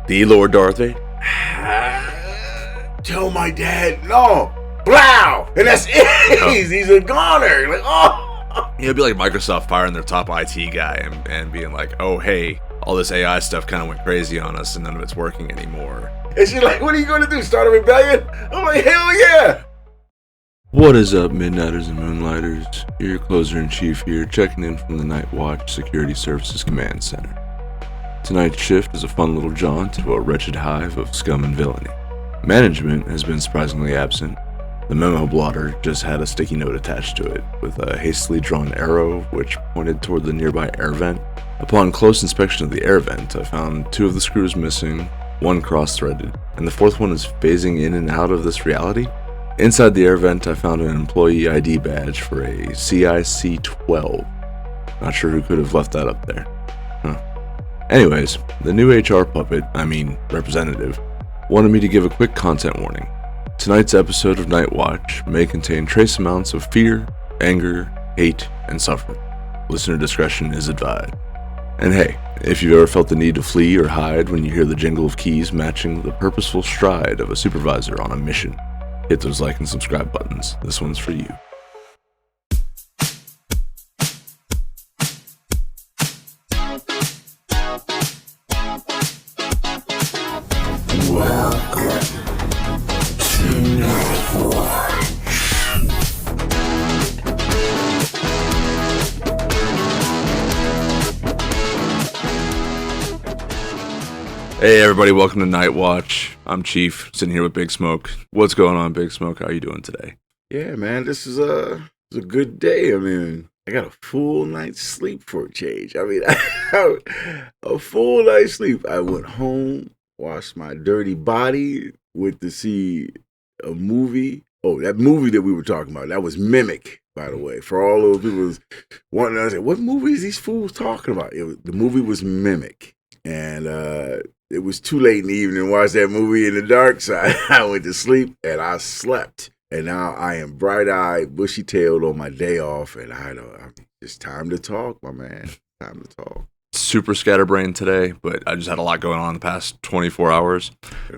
The Lord Darth Vader. Tell my dad, no, blow, and that's it. Oh. He's a goner. Like, oh. It'd be like Microsoft firing their top IT guy and being like, oh, hey, all this AI stuff kind of went crazy on us and none of it's working anymore. And she's like, what are you going to do, start a rebellion? I'm like, hell yeah. What is up, Midnighters and Moonlighters? Your closer-in-chief here, checking in from the Nightwatch Security Services Command Center. Tonight's shift is a fun little jaunt to a wretched hive of scum and villainy. Management has been surprisingly absent. The memo blotter just had a sticky note attached to it, with a hastily drawn arrow which pointed toward the nearby air vent. Upon close inspection of the air vent, I found 2 of the screws missing, 1 cross-threaded, and the 4th one is phasing in and out of this reality. Inside the air vent, I found an employee ID badge for a CIC-12. Not sure who could have left that up there. Anyways, the new HR representative, wanted me to give a quick content warning. Tonight's episode of Nightwatch may contain trace amounts of fear, anger, hate, and suffering. Listener discretion is advised. And hey, if you've ever felt the need to flee or hide when you hear the jingle of keys matching the purposeful stride of a supervisor on a mission, hit those like and subscribe buttons. This one's for you. Hey everybody, welcome to Nightwatch. I'm Chief, sitting here with Big Smoke. What's going on, Big Smoke? How are you doing today? Yeah, man, this is a good day. I mean, I got a full night's sleep for a change. I mean, a full night's sleep. I went home, washed my dirty body, went to see a movie. Oh, that movie that we were talking about, that was Mimic, by the way. For all those people wanting to say, what movie is these fools talking about? The movie was Mimic. And it was too late in the evening to watch that movie in the dark, so I went to sleep and I slept. And now I am bright-eyed, bushy-tailed on my day off, and it's time to talk, my man. Time to talk. Super scatterbrained today, but I just had a lot going on the past 24 hours.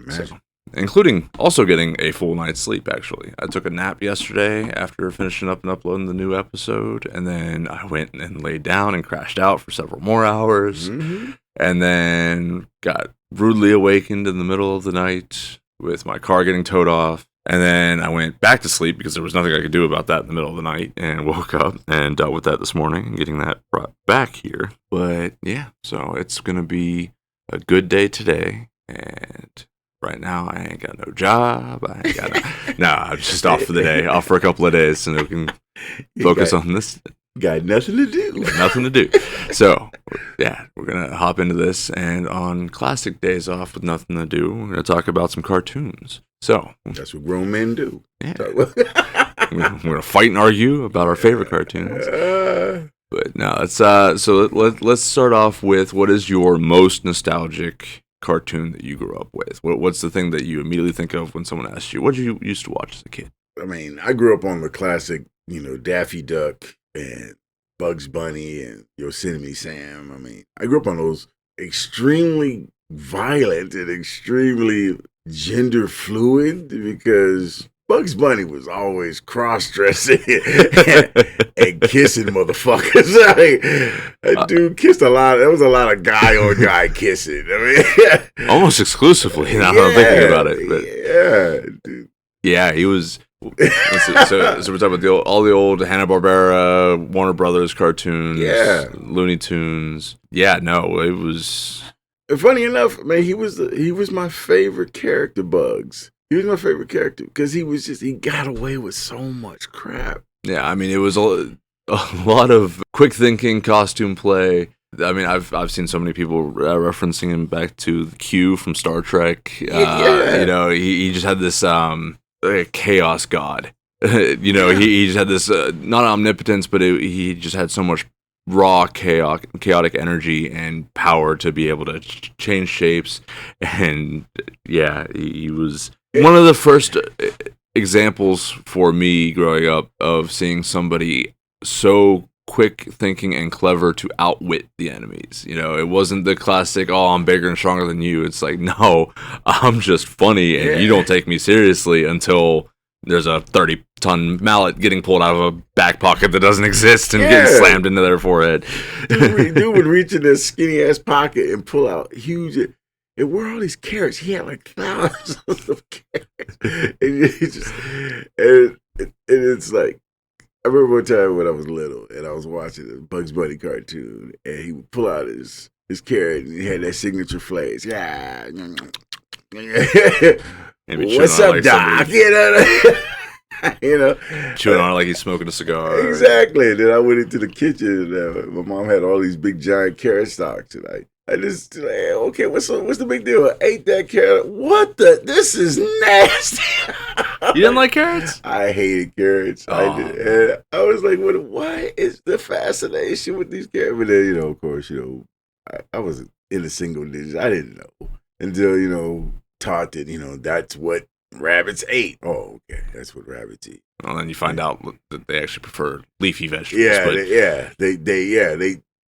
So, including also getting a full night's sleep, actually. I took a nap yesterday after finishing up and uploading the new episode, and then I went and laid down and crashed out for several more hours, and then got rudely awakened in the middle of the night with my car getting towed off, and then I went back to sleep because there was nothing I could do about that in the middle of the night, and woke up and dealt with that this morning and getting that brought back here. But yeah, so it's going to be a good day today, and right now, I ain't got no job. I ain't got I'm just off for the day, off for a couple of days, so we can focus on this. Got nothing to do. Nothing to do. So, yeah, we're going to hop into this, and on classic days off with nothing to do, we're going to talk about some cartoons. So, that's what grown men do. Yeah. We're going to fight and argue about our favorite cartoons. But no, let's start off with, what is your most nostalgic cartoon that you grew up with? What's the thing that you immediately think of when someone asks you, what did you used to watch as a kid? I mean, I grew up on the classic, Daffy Duck and Bugs Bunny and Yosemite Sam. I mean, I grew up on those extremely violent and extremely gender fluid, because Bugs Bunny was always cross-dressing and kissing motherfuckers. That dude kissed a lot. There was a lot of guy-on-guy kissing. I mean, almost exclusively, now I'm thinking about it. But yeah, dude. Yeah, he was. Let's see, so we're talking about all the old Hanna-Barbera, Warner Brothers cartoons, Looney Tunes. Yeah, no, it was. Funny enough, man, he was my favorite character, Bugs. He was my favorite character because he got away with so much crap. Yeah, I mean, it was a lot of quick thinking, costume play. I mean, I've seen so many people referencing him back to the Q from Star Trek. He just had this chaos god. He just had this not omnipotence, but he just had so much raw chaotic energy and power to be able to change shapes. And yeah, he was one of the first examples for me growing up of seeing somebody so quick thinking and clever to outwit the enemies. You know, it wasn't the classic, oh, I'm bigger and stronger than you. It's like, no, I'm just funny and you don't take me seriously until there's a 30-ton mallet getting pulled out of a back pocket that doesn't exist and getting slammed into their forehead. Dude would reach in this skinny ass pocket and pull out huge. And where are all these carrots? He had like thousands of carrots. And it's like, I remember one time when I was little and I was watching a Bugs Bunny cartoon and he would pull out his carrot and he had that signature phrase. Yeah. What's up, Doc? You know, chewing on it like he's smoking a cigar. Exactly. And then I went into the kitchen and my mom had all these big giant carrot stalks and I just like, okay, what's the big deal? I ate that carrot. What the? This is nasty. You didn't like carrots? I hated carrots. Oh. I did. And I was like, what is the fascination with these carrots? But then, of course, I was in the single digits. I didn't know until, taught that, that's what rabbits ate. Oh, okay. That's what rabbits eat. Well, then you find out that they actually prefer leafy vegetables. Yeah, they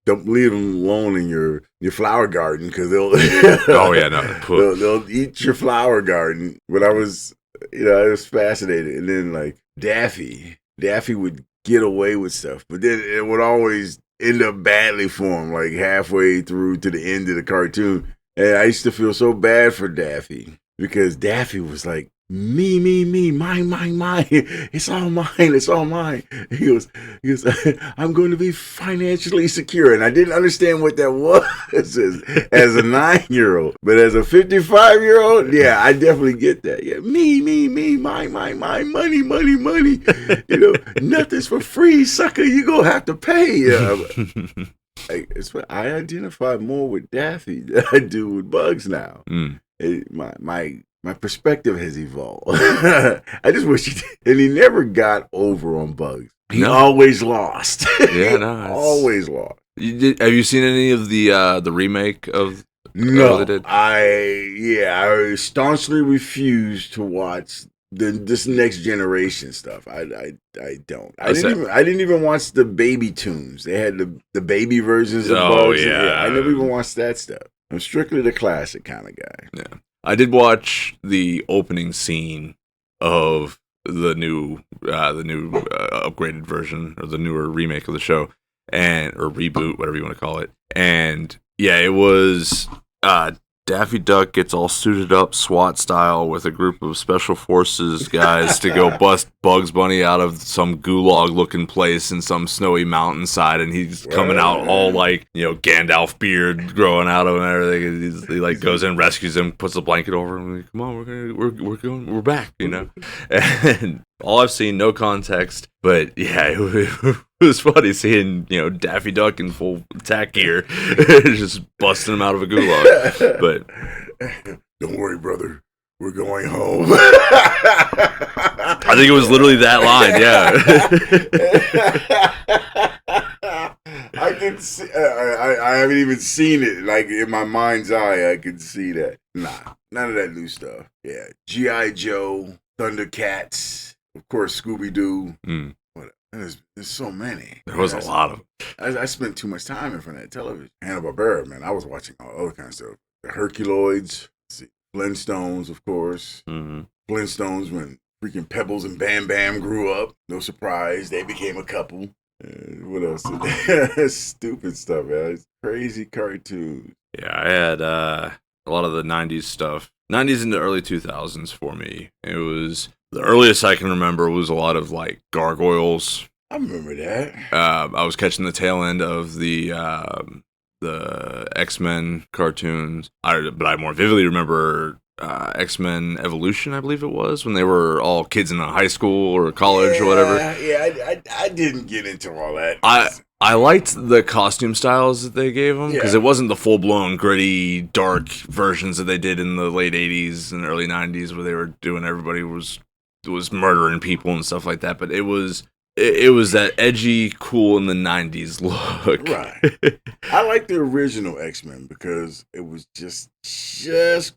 don't leave them alone in your flower garden because they'll they'll eat your flower garden. But I was fascinated, and then like Daffy would get away with stuff, but then it would always end up badly for him, like halfway through to the end of the cartoon. And I used to feel so bad for Daffy because Daffy was like, me, mine. It's all mine. He goes, I'm going to be financially secure. And I didn't understand what that was as a 9-year-old. But as a 55-year-old, yeah, I definitely get that. Yeah, me, mine, money. Nothing's for free, sucker. You going to have to pay. I identify more with Daffy than I do with Bugs now. My perspective has evolved. I just wish he did. And he never got over on Bugs. He always lost. Yeah, no. Always lost. Have you seen any of the remake of No, what they did? I staunchly refuse to watch this next generation stuff. I don't. I didn't even watch the baby tunes. They had the baby versions of Bugs. I never even watched that stuff. I'm strictly the classic kind of guy. Yeah. I did watch the opening scene of the new upgraded version or the newer remake of the show, or reboot, whatever you want to call it. And yeah, it was Daffy Duck gets all suited up SWAT style with a group of special forces guys to go bust Bugs Bunny out of some gulag looking place in some snowy mountainside, and he's coming out all like, Gandalf beard growing out of him and everything. He like goes in, rescues him, puts a blanket over him, like, come on, we're back, And all I've seen, no context, but yeah, it was funny seeing, Daffy Duck in full attack gear, just busting him out of a gulag. But don't worry, brother, we're going home. I think it was literally that line. Yeah. I can see. I haven't even seen it. Like in my mind's eye, I can see that. Nah, none of that new stuff. Yeah, G.I. Joe, Thundercats, of course, Scooby Doo. There's so many. There was a lot of them. I spent too much time in front of that television. Hanna-Barbera, man. I was watching all other kind of stuff. The Herculoids, Flintstones, of course. Mm-hmm. Flintstones, when freaking Pebbles and Bam Bam grew up. No surprise, they became a couple. What else? Stupid stuff, man. It's crazy cartoons. Yeah, I had a lot of the 90s stuff. 90s into early 2000s for me. It was... The earliest I can remember was a lot of like gargoyles. I remember that. I was catching the tail end of the X-Men cartoons. But I more vividly remember X-Men Evolution, I believe it was, when they were all kids in a high school or college or whatever. Yeah, I didn't get into all that. I liked the costume styles that they gave them because it wasn't the full-blown gritty, dark versions that they did in the late 80s and early 90s where they were doing everybody was murdering people and stuff like that, but it was that edgy, cool in the 90s look. Right. I like the original X-Men because it was just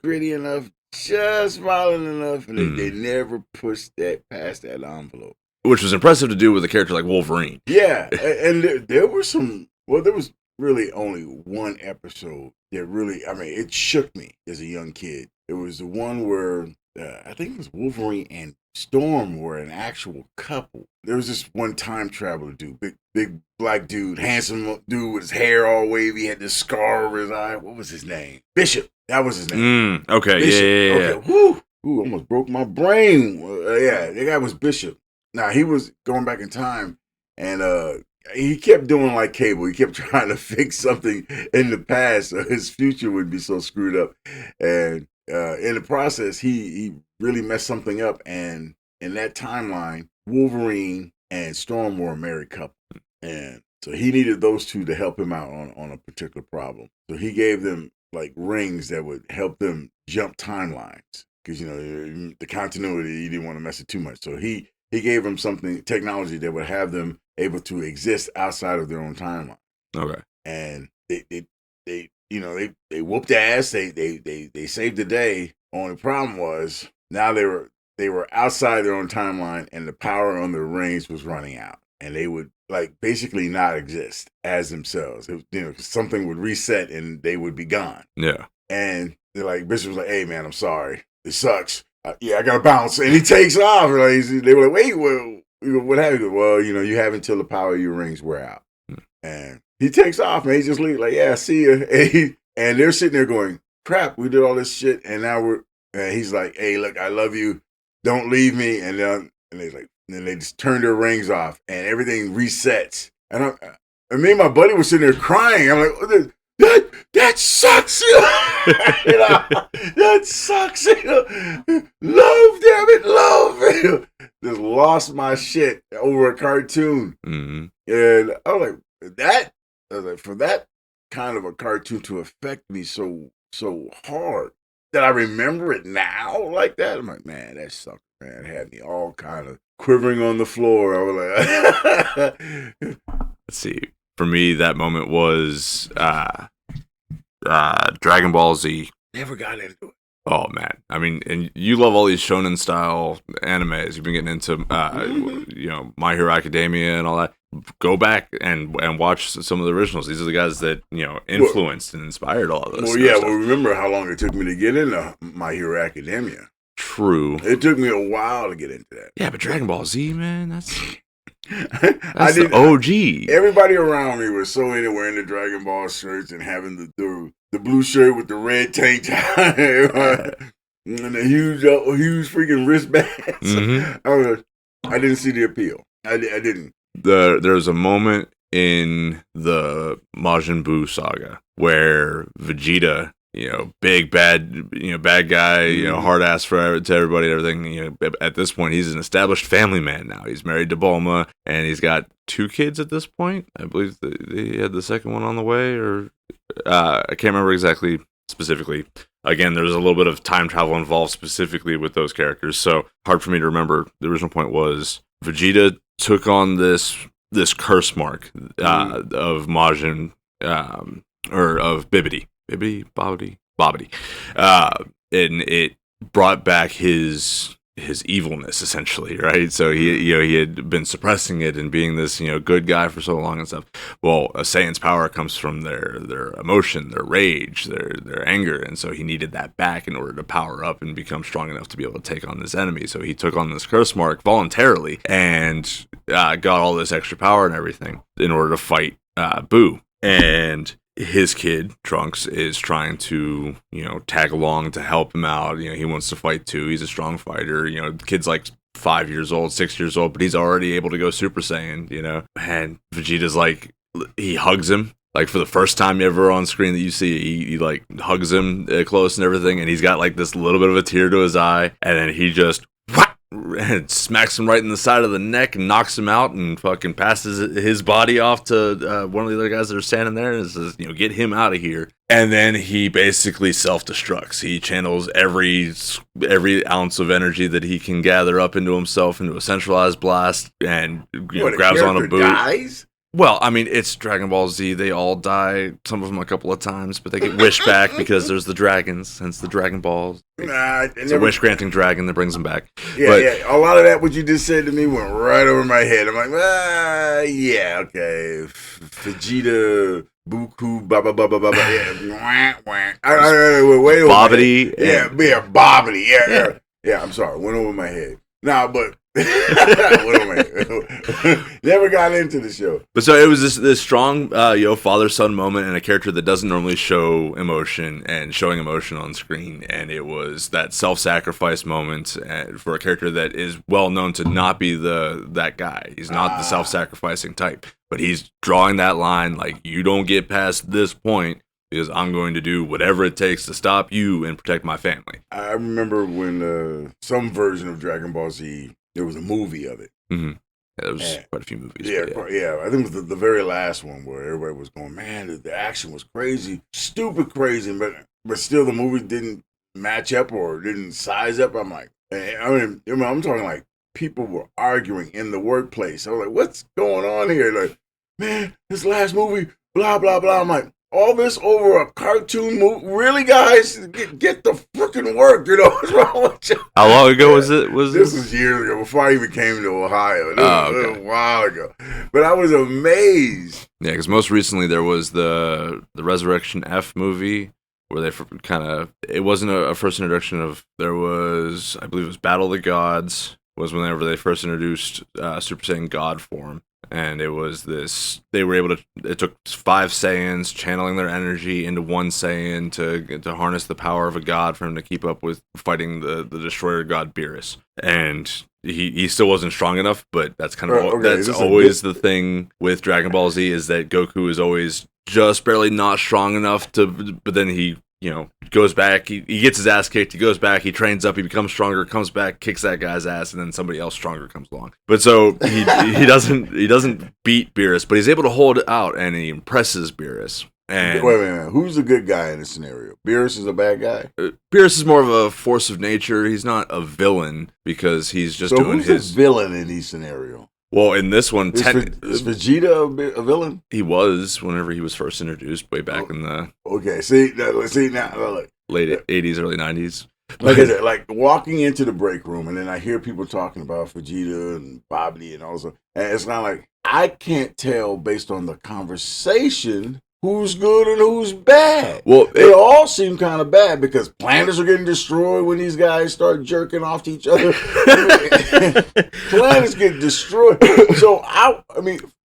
gritty enough, just violent enough, and they never pushed that past that envelope. which was impressive to do with a character like Wolverine. Yeah, and there were some. Well, there was really only one episode that really. I mean, it shook me as a young kid. It was the one where I think it was Wolverine and Storm were an actual couple. There was this one time traveler dude, big black dude, handsome dude with his hair all wavy, had this scar over his eye. What was his name? Bishop. That was his name. Okay, Bishop. yeah. Okay, whoo, almost broke my brain. Yeah, the guy was Bishop. Now he was going back in time, and he kept doing like Cable. He kept trying to fix something in the past, so his future would be so screwed up, and in the process, he really messed something up. And in that timeline, Wolverine and Storm were a married couple, and so he needed those two to help him out on a particular problem. So he gave them like rings that would help them jump timelines, because the continuity, he didn't want to mess it too much. So he gave them technology that would have them able to exist outside of their own timeline. Okay. And they whooped ass. They saved the day. Only problem was now they were outside their own timeline, and the power on their rings was running out, and they would like basically not exist as themselves. Something would reset and they would be gone. Yeah. And they're like, Bishop was like, "Hey man, I'm sorry. It sucks. I gotta bounce." And he takes off. They were like, "Wait, what happened?" He goes, "Well, you have until the power of your rings wear out." And he takes off, man. He just leaves like, "Yeah, see ya." And they're sitting there going, "Crap, we did all this shit, and now and he's like, "Hey, look, I love you. Don't leave me." And then they just turn their rings off, and everything resets. And me and my buddy were sitting there crying. I'm like, that sucks. That sucks. Love, damn it, love. Just lost my shit over a cartoon. Mm-hmm. And I was like, for that kind of a cartoon to affect me so hard that I remember it now like that. I'm like, man, that sucked, man. It had me all kind of quivering on the floor. I was like, let's see. For me, that moment was Dragon Ball Z. Never got into it. Oh man, I mean, and you love all these shonen style animes. You've been getting into, My Hero Academia and all that. Go back and watch some of the originals. These are the guys that influenced and inspired all of this. Well, yeah. Well, remember how long it took me to get into My Hero Academia? True. It took me a while to get into that. Yeah, but Dragon Ball Z, man, that's the OG. Everybody around me was so into wearing the Dragon Ball shirts and having the blue shirt with the red tank top and the huge freaking wristbands. Mm-hmm. I didn't see the appeal. I didn't. There's a moment in the Majin Buu saga where Vegeta, big bad guy, hard ass to everybody and everything. At this point, he's an established family man now. He's married to Bulma, and he's got 2 kids at this point. I believe he had the second one on the way, or I can't remember exactly specifically. Again, there's a little bit of time travel involved specifically with those characters, so hard for me to remember. The original point was Vegeta took on this curse mark of Majin, or of Bibbidi, Bobbidi, and it brought back his evilness, essentially, right? So he had been suppressing it and being this good guy for so long and stuff. Well, a Saiyan's power comes from their emotion, their rage, their anger, and so he needed that back in order to power up and become strong enough to be able to take on this enemy. So he took on this curse mark voluntarily and got all this extra power and everything in order to fight Boo. And his kid, Trunks, is trying to, tag along to help him out. He wants to fight too. He's a strong fighter. The kid's like 5 years old, 6 years old, but he's already able to go Super Saiyan, And Vegeta's like, he hugs him. Like, for the first time ever on screen that you see, he like hugs him close and everything. And he's got like this little bit of a tear to his eye. And then he just and smacks him right in the side of the neck and knocks him out and fucking passes his body off to one of the other guys that are standing there and says, get him out of here. And then he basically self-destructs. He channels every ounce of energy that he can gather up into himself into a centralized blast and grabs on a boot. Dies? Well, I mean, it's Dragon Ball Z. They all die, some of them a couple of times, but they get wished back because there's the dragons, hence the Dragon Balls. It's a wish-granting dragon that brings them back. Yeah. A lot of that, what you just said to me, went right over my head. I'm like, yeah, okay. Vegeta, Buku, blah, blah, blah, blah, blah, blah. Yeah. Wait, Bobbity. Yeah, Bobbity. Yeah, I'm sorry. Went over my head. Nah, but never got into the show. But so it was this strong father-son moment and a character that doesn't normally show emotion and showing emotion on screen, and it was that self-sacrifice moment for a character that is well known to not be that guy. He's not the self-sacrificing type, but he's drawing that line like, you don't get past this point because I'm going to do whatever it takes to stop you and protect my family. I remember when some version of Dragon Ball Z, there was a movie of it. Mm-hmm. Yeah, there was quite a few movies. Yeah. I think it was the very last one where everybody was going, man, the action was crazy, stupid crazy, but still the movie didn't match up or didn't size up. I'm like, I'm talking like people were arguing in the workplace. I was like, what's going on here? Like, man, this last movie, blah, blah, blah. I'm like, all this over a cartoon movie? Really, guys? Get the freaking work, what's wrong with you? How long ago was it? This was years ago, before I even came to Ohio. This was a while ago. But I was amazed. Yeah, because most recently there was the Resurrection F movie, where they it wasn't a first introduction of, there was, I believe it was Battle of the Gods, was whenever they first introduced Super Saiyan God form. And it was this, they were able to, it took 5 Saiyans channeling their energy into one Saiyan to harness the power of a god for him to keep up with fighting the destroyer god Beerus. And he still wasn't strong enough, but that's kind of, that's always the thing with Dragon Ball Z, is that Goku is always just barely not strong enough but then he, goes back, he gets his ass kicked, he goes back, he trains up, he becomes stronger, comes back, kicks that guy's ass, and then somebody else stronger comes along. But so he doesn't beat Beerus, but he's able to hold it out, and he impresses Beerus. And wait a minute, who's the good guy in this scenario? Beerus is a bad guy? Beerus is more of a force of nature. He's not a villain because he's just doing his... So who's the villain in these scenarios? Well, in this one... Is Vegeta a villain? He was, whenever he was first introduced, way back in the... Okay, see now, look. Late 80s, early 90s. Like I said, like walking into the break room, and then I hear people talking about Vegeta and Bobbity and all this, and it's not like, I can't tell based on the conversation who's good and who's bad. Well, they all seem kind of bad because planets are getting destroyed when these guys start jerking off to each other. Planets get destroyed. So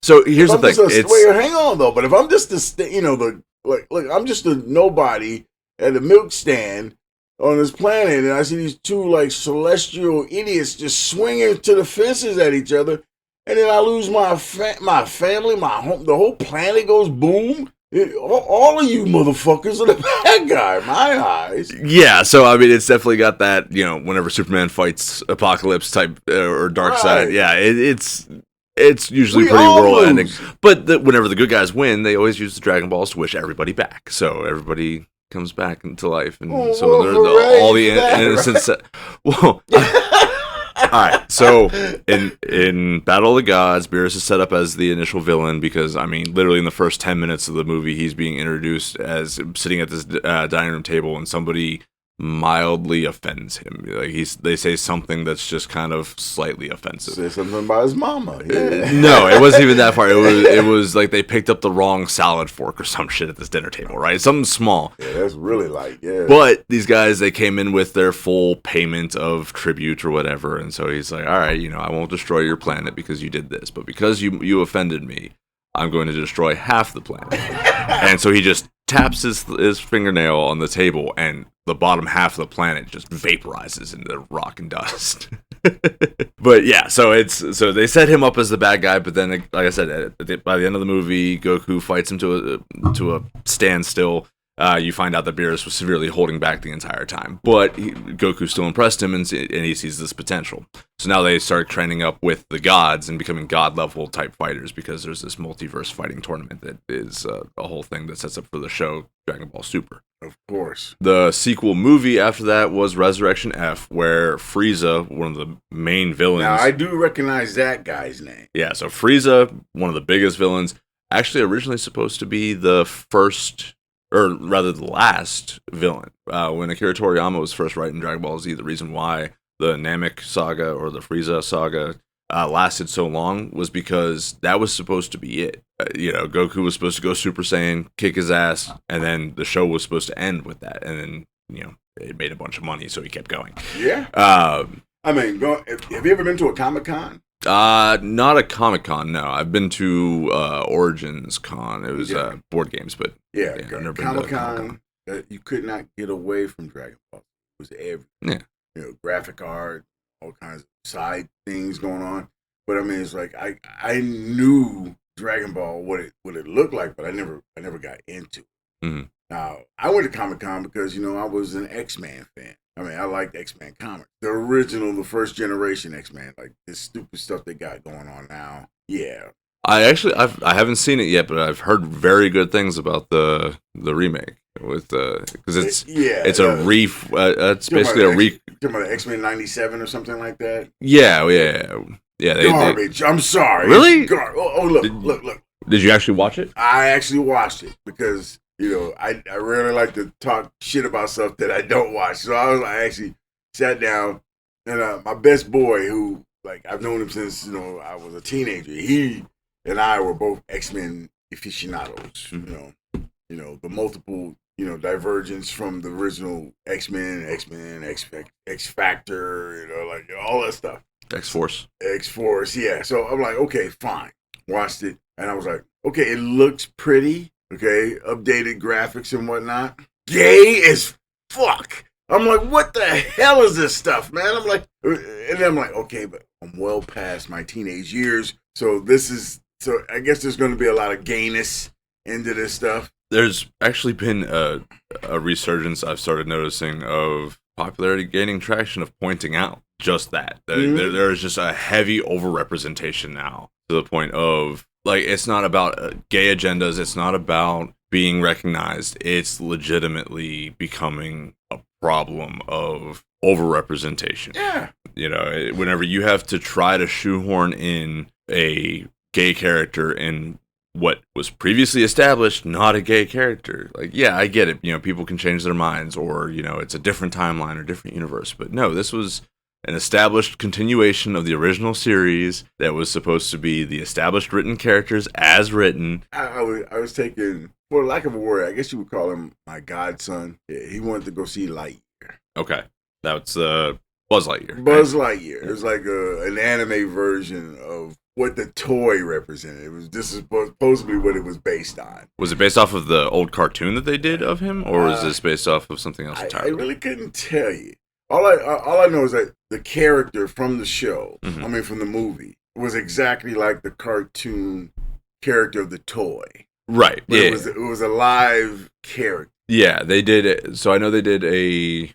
so here's the thing. Wait, hang on though. But if I'm just I'm just a nobody at a milk stand on this planet, and I see these two like celestial idiots just swinging to the fences at each other, and then I lose my family, my home, the whole planet goes boom. All of you motherfuckers are the bad guy, in my eyes. Yeah, so I mean, it's definitely got that, whenever Superman fights Apocalypse type or Darkseid. Yeah, it's usually pretty world ending. But whenever the good guys win, they always use the Dragon Balls to wish everybody back. So everybody comes back into life, and all the innocents. Well. All right, so in Battle of the Gods, Beerus is set up as the initial villain because, I mean, literally in the first 10 minutes of the movie, he's being introduced as sitting at this dining room table, and somebody mildly offends him. Like they say something that's just kind of slightly offensive. Say something about his mama. Yeah. No, it wasn't even that far. It was like they picked up the wrong salad fork or some shit at this dinner table, right? Something small. Yeah, that's really light. Yeah. But these guys, they came in with their full payment of tribute or whatever, and so he's like, all right, I won't destroy your planet because you did this, but because you offended me, I'm going to destroy half the planet. And so he just taps his fingernail on the table, and the bottom half of the planet just vaporizes into rock and dust. But yeah, so they set him up as the bad guy, but then, like I said, by the end of the movie, Goku fights him to a standstill. You find out that Beerus was severely holding back the entire time, but Goku still impressed him, and he sees this potential. So now they start training up with the gods and becoming god-level type fighters because there's this multiverse fighting tournament that is a whole thing that sets up for the show Dragon Ball Super. Of course. The sequel movie after that was Resurrection F, where Frieza, one of the main villains. Now, I do recognize that guy's name. Yeah, so Frieza, one of the biggest villains, actually originally supposed to be the first, or rather the last villain. When Akira Toriyama was first writing Dragon Ball Z, the reason why the Namek saga or the Frieza saga lasted so long was because that was supposed to be it. Goku was supposed to go Super Saiyan, kick his ass, and then the show was supposed to end with that. And then, it made a bunch of money, so he kept going. Yeah. Have you ever been to a Comic-Con? Not a Comic-Con, no. I've been to Origins Con. It was board games, but yeah, I've never been to Comic-Con. You could not get away from Dragon Ball. It was everything. Yeah. Graphic art, all kinds of side things going on. But I mean, it's like I knew Dragon Ball what it looked like, but I never got into it. Mm-hmm. Now I went to Comic-Con because I was an X-Men fan. I mean, I liked X-Men comics, the original, the first generation X-Men, like this stupid stuff they got going on now. Yeah, I haven't seen it yet, but I've heard very good things about the remake with because it's basically Talking about X-Men '97 or something like that. Yeah. Garbage. I'm sorry. Really? Look. Did you actually watch it? I actually watched it because I rarely like to talk shit about stuff that I don't watch. So I actually sat down and my best boy, who I've known him since I was a teenager. He and I were both X-Men aficionados. Mm-hmm. The multiple divergence from the original X-Men, X Factor, all that stuff. X-Force, yeah. So I'm like, okay, fine. Watched it, and I was like, okay, it looks pretty. Okay, updated graphics and whatnot. Gay as fuck. I'm like, what the hell is this stuff, man? I'm like, and then I'm like, okay, but I'm well past my teenage years, so I guess there's going to be a lot of gayness into this stuff. There's actually been a resurgence I've started noticing of popularity gaining traction of pointing out just that. There is just a heavy overrepresentation now to the point of, it's not about gay agendas. It's not about being recognized. It's legitimately becoming a problem of overrepresentation. Yeah. Whenever you have to try to shoehorn in a gay character in what was previously established, not a gay character. I get it. People can change their minds, or, it's a different timeline or different universe. But no, this was an established continuation of the original series that was supposed to be the established written characters as written. I was taking, for lack of a word, I guess you would call him my godson. Yeah, he wanted to go see Lightyear. Okay. That's Buzz Lightyear. Buzz Lightyear. It was like an anime version of what the toy represented. This is supposedly what it was based on. Was it based off of the old cartoon that they did of him, or was this based off of something else entirely? I really couldn't tell you. All I know is that the character from the show, mm-hmm. From the movie, was exactly like the cartoon character of the toy. Right. But it was a live character. Yeah, they did it. So I know they did a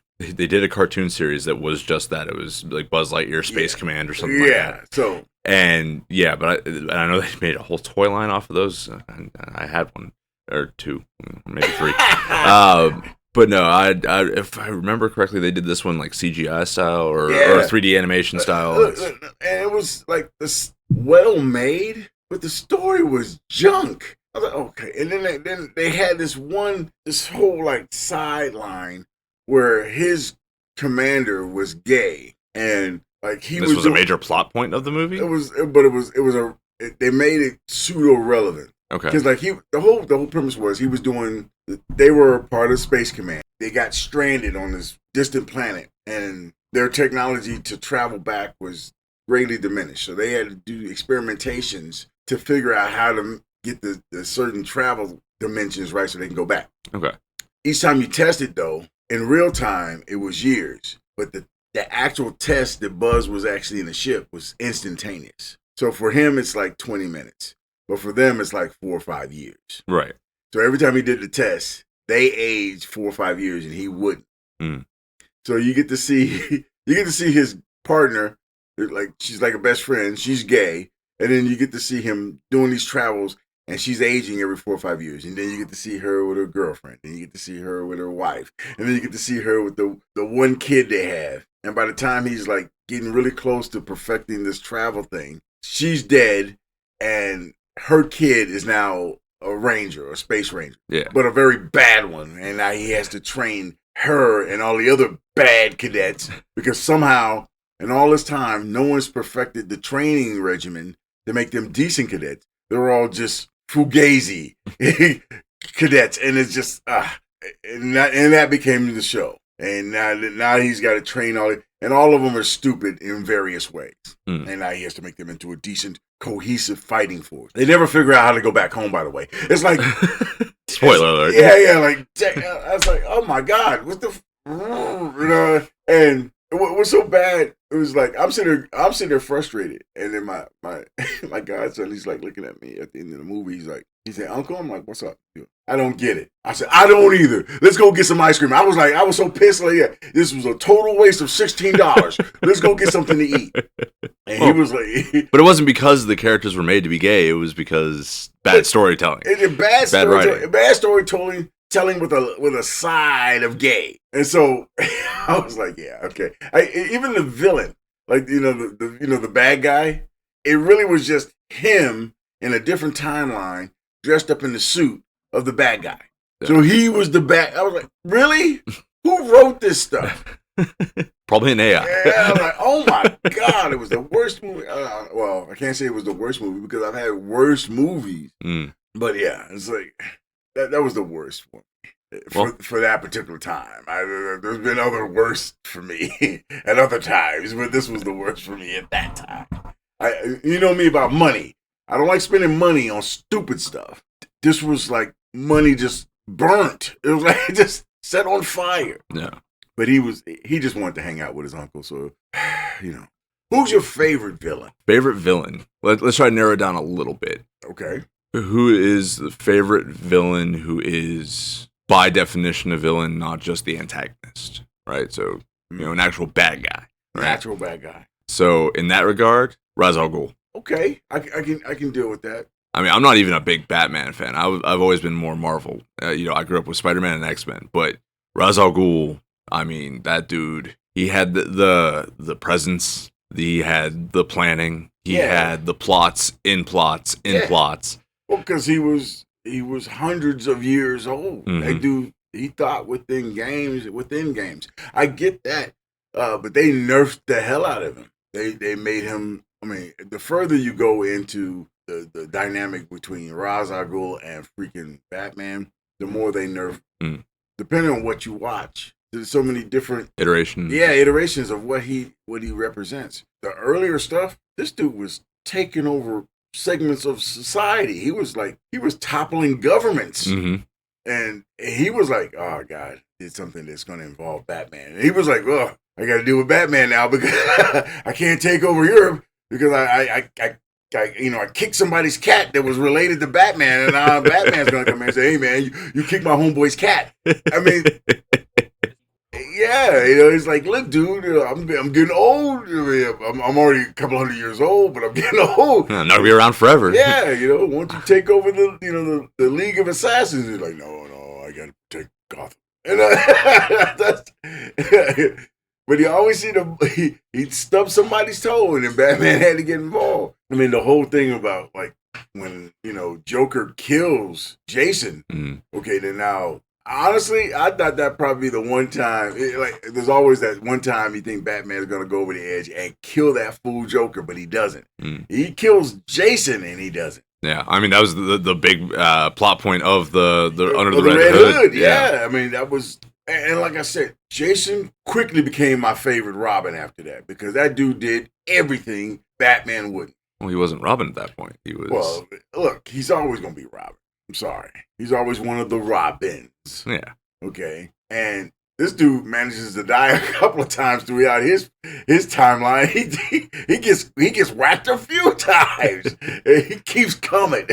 cartoon series that was just that. It was like Buzz Lightyear Space Command or something like that. Yeah, so. And yeah, but I know they made a whole toy line off of those. I had one or two, maybe three. But no, if I remember correctly, they did this one like CGI style or 3D animation style. And it was this well made, but the story was junk. I was like, okay. And then they had this whole sideline where his commander was gay, and this was a major plot point of the movie. They made it pseudo relevant. Okay. Because the whole premise was they were part of Space Command. They got stranded on this distant planet, and their technology to travel back was greatly diminished. So they had to do experimentations to figure out how to get the certain travel dimensions right so they can go back. Okay. Each time you tested, though, in real time, it was years. But the actual test that Buzz was actually in the ship was instantaneous. So for him, it's 20 minutes. But for them, it's 4 or 5 years. Right. So every time he did the test, they aged 4 or 5 years, and he wouldn't. Mm. So you get to see his partner, she's like a best friend. She's gay, and then you get to see him doing these travels, and she's aging every 4 or 5 years. And then you get to see her with her girlfriend. Then you get to see her with her wife. And then you get to see her with the one kid they have. And by the time he's like getting really close to perfecting this travel thing, she's dead, and her kid is now a ranger, a space ranger. Yeah. But a very bad one. And now he has to train her and all the other bad cadets because somehow, in all this time, no one's perfected the training regimen to make them decent cadets. They're all just fugazi cadets. And it's just, and that became the show. And now he's got to train and all of them are stupid in various ways. And now he has to make them into a decent, cohesive fighting force. They never figure out how to go back home, by the way. It's like... Spoiler alert. Yeah, like, I was like, oh my God, what the... And what's so bad, it was like, I'm sitting there frustrated. And then my godson, he's like looking at me at the end of the movie. He said, Uncle, I'm like, what's up? I don't get it. I said, I don't either. Let's go get some ice cream. I was so pissed. Like, yeah, this was a total waste of $16. Let's go get something to eat. And he was like... But it wasn't because the characters were made to be gay. It was because bad storytelling. Bad storytelling with a side of gay. And so I was like, yeah, okay. Even the villain, like, the bad guy, it really was just him in a different timeline dressed up in the suit of the bad guy. Yeah. So he was the bad. I was like, really? Who wrote this stuff? Probably an AI. Yeah, I was like, oh my God, it was the worst movie. Well, I can't say it was the worst movie because I've had worse movies. But yeah, it's like, that was the worst one for that particular time. There's been other worse for me at other times, but this was the worst for me at that time. You know me about money. I don't like spending money on stupid stuff. This was like money just burnt. It was like just set on fire. Yeah. But he just wanted to hang out with his uncle. So, who's your favorite villain? Favorite villain? Let's try to narrow it down a little bit. Okay. Who is the favorite villain who is, by definition, a villain, not just the antagonist, right? So, an actual bad guy. Right? Natural bad guy. So, in that regard, Ra's al Ghul. Okay, I can deal with that. I mean, I'm not even a big Batman fan. I've always been more Marvel. I grew up with Spider-Man and X-Men, but Ra's al Ghul, I mean, that dude, he had the presence, he had the planning, he had the plots in plots. Well, because he was hundreds of years old. Mm-hmm. That dude, he thought within games. I get that, but they nerfed the hell out of him. They made him. I mean, the further you go into the dynamic between Ra's al Ghul and freaking Batman, the more they nerf. Depending on what you watch, there's so many different iterations. Yeah, iterations of what he represents. The earlier stuff, this dude was taking over segments of society. He was toppling governments. Mm-hmm. And he was like, oh God, did something that's going to involve Batman. And he was like, oh, I got to deal with Batman now because I can't take over Europe. Because I kicked somebody's cat that was related to Batman, and now Batman's gonna come in and say, "Hey man, you kicked my homeboy's cat." I mean, yeah, he's like, "Look, dude, I'm getting old. I'm already a couple hundred years old, but I'm getting old. I'm not gonna be around forever." Yeah, won't you take over the League of Assassins? He's like, no, I gotta protect Gotham. And that's. But you always see he'd stub somebody's toe, and then Batman had to get involved. I mean, the whole thing about like when Joker kills Jason. Okay, then now honestly, I thought that probably the one time. There's always that one time you think Batman's gonna go over the edge and kill that fool Joker, but he doesn't. He kills Jason, and he doesn't. Yeah, I mean that was the big plot point of the under the Red Hood. Yeah, I mean that was. And like I said, Jason quickly became my favorite Robin after that because that dude did everything Batman wouldn't. Well, he wasn't Robin at that point. He was. Well, look, he's always going to be Robin. I'm sorry. He's always one of the Robins. Yeah. Okay. And this dude manages to die a couple of times throughout his timeline. He gets whacked a few times. He keeps coming.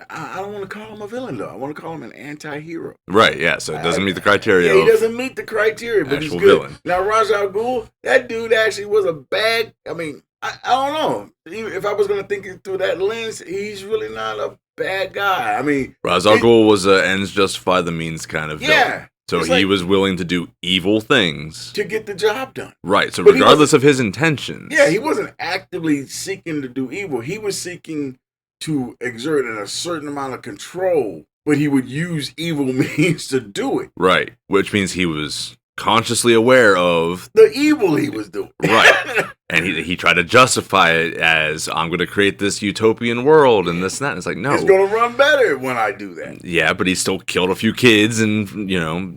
I don't want to call him a villain, though. I want to call him an anti-hero. Right, yeah, so it doesn't meet the criteria. Yeah, he doesn't meet the criteria, but he's good. Villain. Now, Ra's al Ghul, that dude actually was a bad... I mean, I don't know. If I was going to think it through that lens, he's really not a bad guy. I mean, Ra's al Ghul was a ends justify the means kind of villain. So he was willing to do evil things to get the job done. Right. So regardless of his intentions. Yeah, he wasn't actively seeking to do evil. He was seeking to exert a certain amount of control, but he would use evil means to do it. Right. Which means he was consciously aware of the evil he was doing. Right. And he tried to justify it as, I'm going to create this utopian world and this and that. And it's like, no. It's going to run better when I do that. Yeah, but he still killed a few kids and,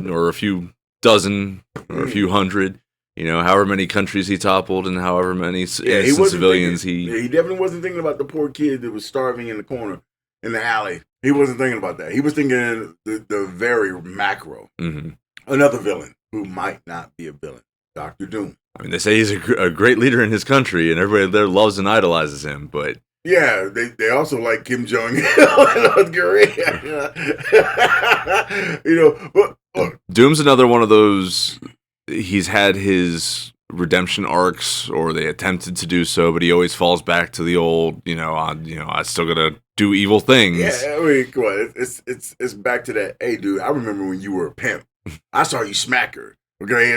or a few dozen or a few hundred, however many countries he toppled and however many civilians he definitely wasn't thinking about the poor kid that was starving in the corner in the alley. He wasn't thinking about that. He was thinking the very macro. Mm-hmm. Another villain who might not be a villain, Dr. Doom. I mean, they say he's a great leader in his country, and everybody there loves and idolizes him, but... Yeah, they also like Kim Jong-il in North Korea. But Doom's another one of those... He's had his redemption arcs, or they attempted to do so, but he always falls back to the old, I still gotta do evil things. Yeah, I mean, come on, it's back to that, hey, dude, I remember when you were a pimp. I saw you smack her. Okay,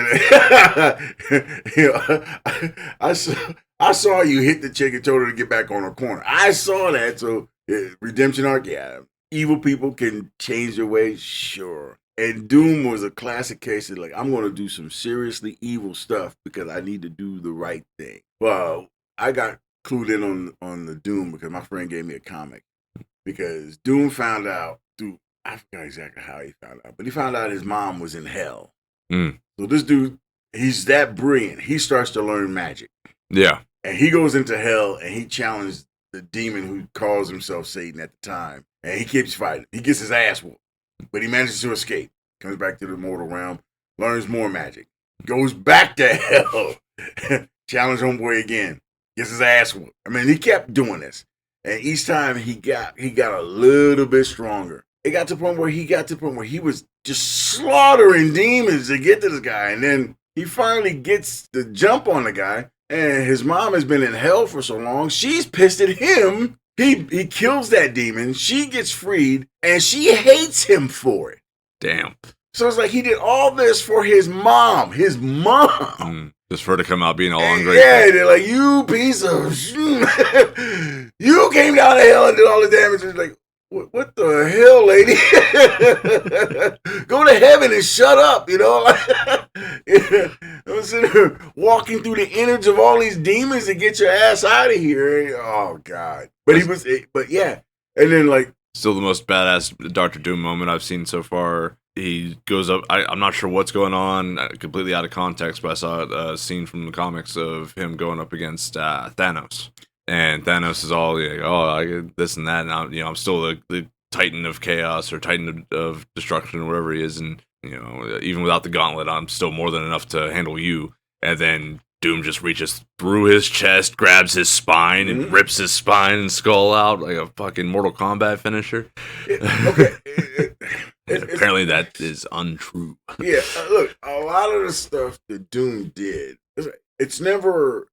I saw you hit the chick and told her to get back on her corner. I saw that. So redemption arc, yeah. Evil people can change their ways, sure. And Doom was a classic case of I'm going to do some seriously evil stuff because I need to do the right thing. Well, I got clued in on the Doom because my friend gave me a comic. Because Doom found out I forgot exactly how he found out, but he found out his mom was in hell. Mm. So this dude, he's that brilliant. He starts to learn magic. Yeah. And he goes into hell and he challenged the demon who calls himself Satan at the time. And he keeps fighting. He gets his ass whooped. But he manages to escape. Comes back to the mortal realm. Learns more magic. Goes back to hell. Challenge homeboy again. Gets his ass whooped. I mean, he kept doing this. And each time he got a little bit stronger. It got to the point where he was just slaughtering demons to get to this guy. And then he finally gets the jump on the guy. And his mom has been in hell for so long. She's pissed at him. He kills that demon. She gets freed. And she hates him for it. Damn. So it's like he did all this for his mom. His mom. Just for her to come out being all ungrateful. Yeah, they're like, you piece of shit. You came down to hell and did all the damage. It's like, what the hell, lady? Go to heaven and shut up, I'm sitting here walking through the innards of all these demons to get your ass out of here. Oh, God. But yeah. And then, still the most badass Dr. Doom moment I've seen so far. He goes up. I'm not sure what's going on, completely out of context, but I saw a scene from the comics of him going up against Thanos. And Thanos is all like, I get this and that, and I'm still the Titan of Chaos or Titan of Destruction or whatever he is, and even without the gauntlet, I'm still more than enough to handle you. And then Doom just reaches through his chest, grabs his spine, and rips his spine and skull out like a fucking Mortal Kombat finisher. Okay. Apparently that is untrue. Yeah, look, a lot of the stuff that Doom did, it's never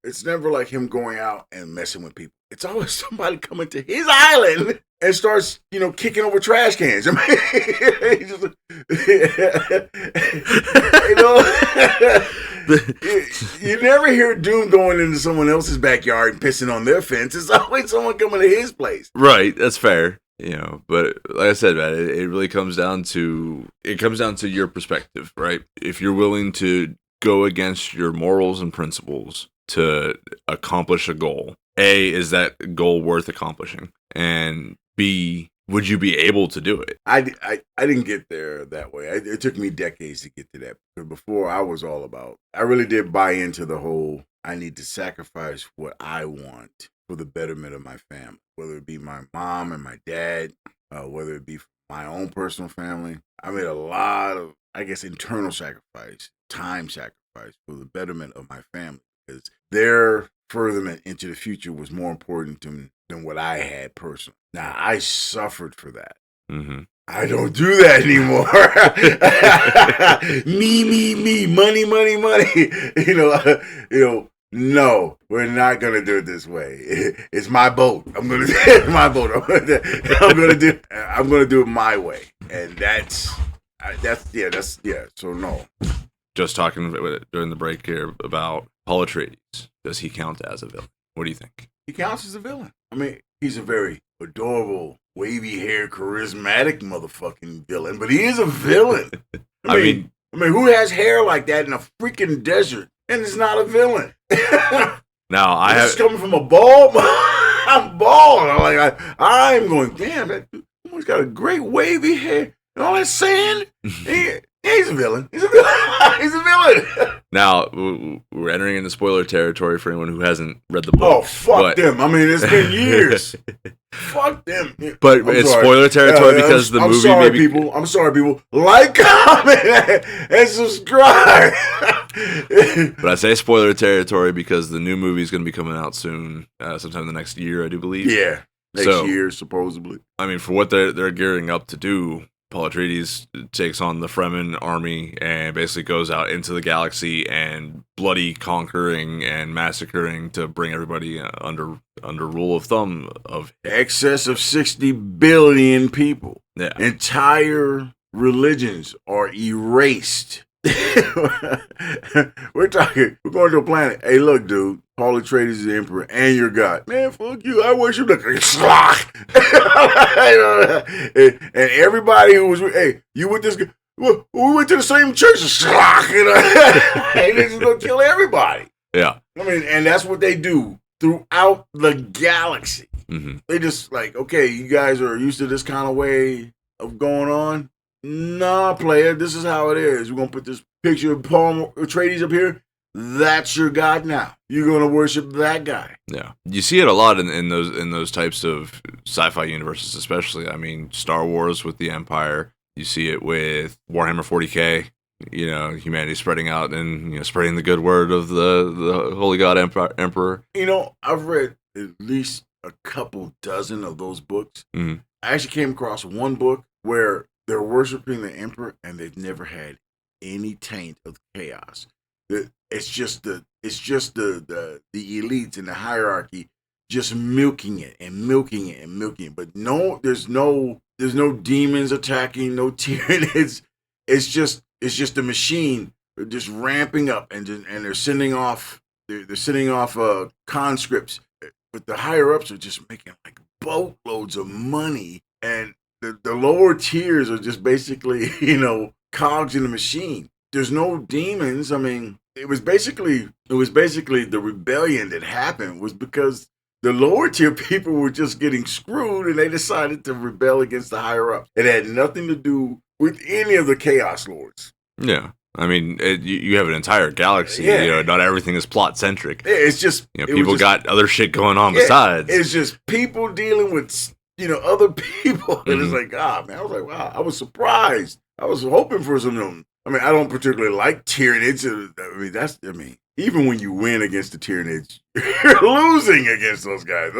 like him going out and messing with people. It's always somebody coming to his island and starts, kicking over trash cans. I mean, he just, you never hear Doom going into someone else's backyard and pissing on their fence. It's always someone coming to his place. Right, that's fair. But like I said, man, it really comes down to your perspective, right? If you're willing to go against your morals and principles to accomplish a goal, A, is that goal worth accomplishing? And B, would you be able to do it? I didn't get there that way. It took me decades to get to that. But before, I was all about, I really did buy into the whole, I need to sacrifice what I want for the betterment of my family, whether it be my mom and my dad, whether it be my own personal family. I made a lot of, internal sacrifice, time sacrifice for the betterment of my family, because their furtherment into the future was more important than what I had personally. Now, I suffered for that. Mm-hmm. I don't do that anymore. Me, money. no, we're not gonna do it this way. It's my boat. I'm gonna it's my boat. I'm gonna do it my way, and that's. So no. Just talking during the break here about Paul Atreides. Does he count as a villain? What do you think? He counts as a villain. I mean, he's a very adorable, wavy-haired, charismatic motherfucking villain, but he is a villain. I mean, who has hair like that in a freaking desert and is not a villain? Now, I have coming from a bald. I'm bald. I'm going, damn, that dude's got a great wavy hair and all that sand. He's a villain. He's a villain. Now, we're entering into spoiler territory for anyone who hasn't read the book. Oh, fuck them. I mean, it's been years. Fuck them. But it's spoiler territory because the movie I'm sorry, people. Like, comment, and subscribe. But I say spoiler territory because the new movie is going to be coming out soon, sometime the next year, I do believe. Yeah, next year, supposedly. I mean, for what they're gearing up to do, Paul Atreides takes on the Fremen army and basically goes out into the galaxy and bloody conquering and massacring to bring everybody under rule of thumb of excess of 60 billion people. Yeah. Entire religions are erased. We're going to a planet. Hey, look, dude. Paul Atreides is the emperor and your god. Man, fuck you. I worship the and everybody who was you with this guy. We went to the same church. They just gonna kill everybody. Yeah. I mean, and that's what they do throughout the galaxy. Mm-hmm. They just like, okay, you guys are used to this kind of way of going on. Nah, player, this is how it is. We're gonna put this picture of Paul Atreides up here. That's your god now. You're gonna worship that guy. Yeah, you see it a lot in those types of sci-fi universes, especially. I mean, Star Wars with the Empire. You see it with Warhammer 40K. You know, humanity spreading out and spreading the good word of the Holy God Emperor. You know, I've read at least a couple dozen of those books. Mm-hmm. I actually came across one book where they're worshiping the Emperor and they've never had any taint of chaos. It's just the elites and the hierarchy just milking it. But no, there's no demons attacking, no Tyranids. It's just a machine just ramping up and they're sending off conscripts. But the higher ups are just making like boatloads of money, and the lower tiers are just basically cogs in the machine. There's no demons. I mean, it was basically the rebellion that happened was because the lower tier people were just getting screwed and they decided to rebel against the higher ups. It had nothing to do with any of the Chaos Lords. Yeah. I mean, you have an entire galaxy. Yeah. Not everything is plot centric. It's just people got other shit going on besides. It's just people dealing with other people, and Mm-hmm. it's like, man, I was like, wow, I was surprised. I was hoping for some of them. I mean, I don't particularly like Tyranids. Even when you win against the Tyranids, you're losing against those guys.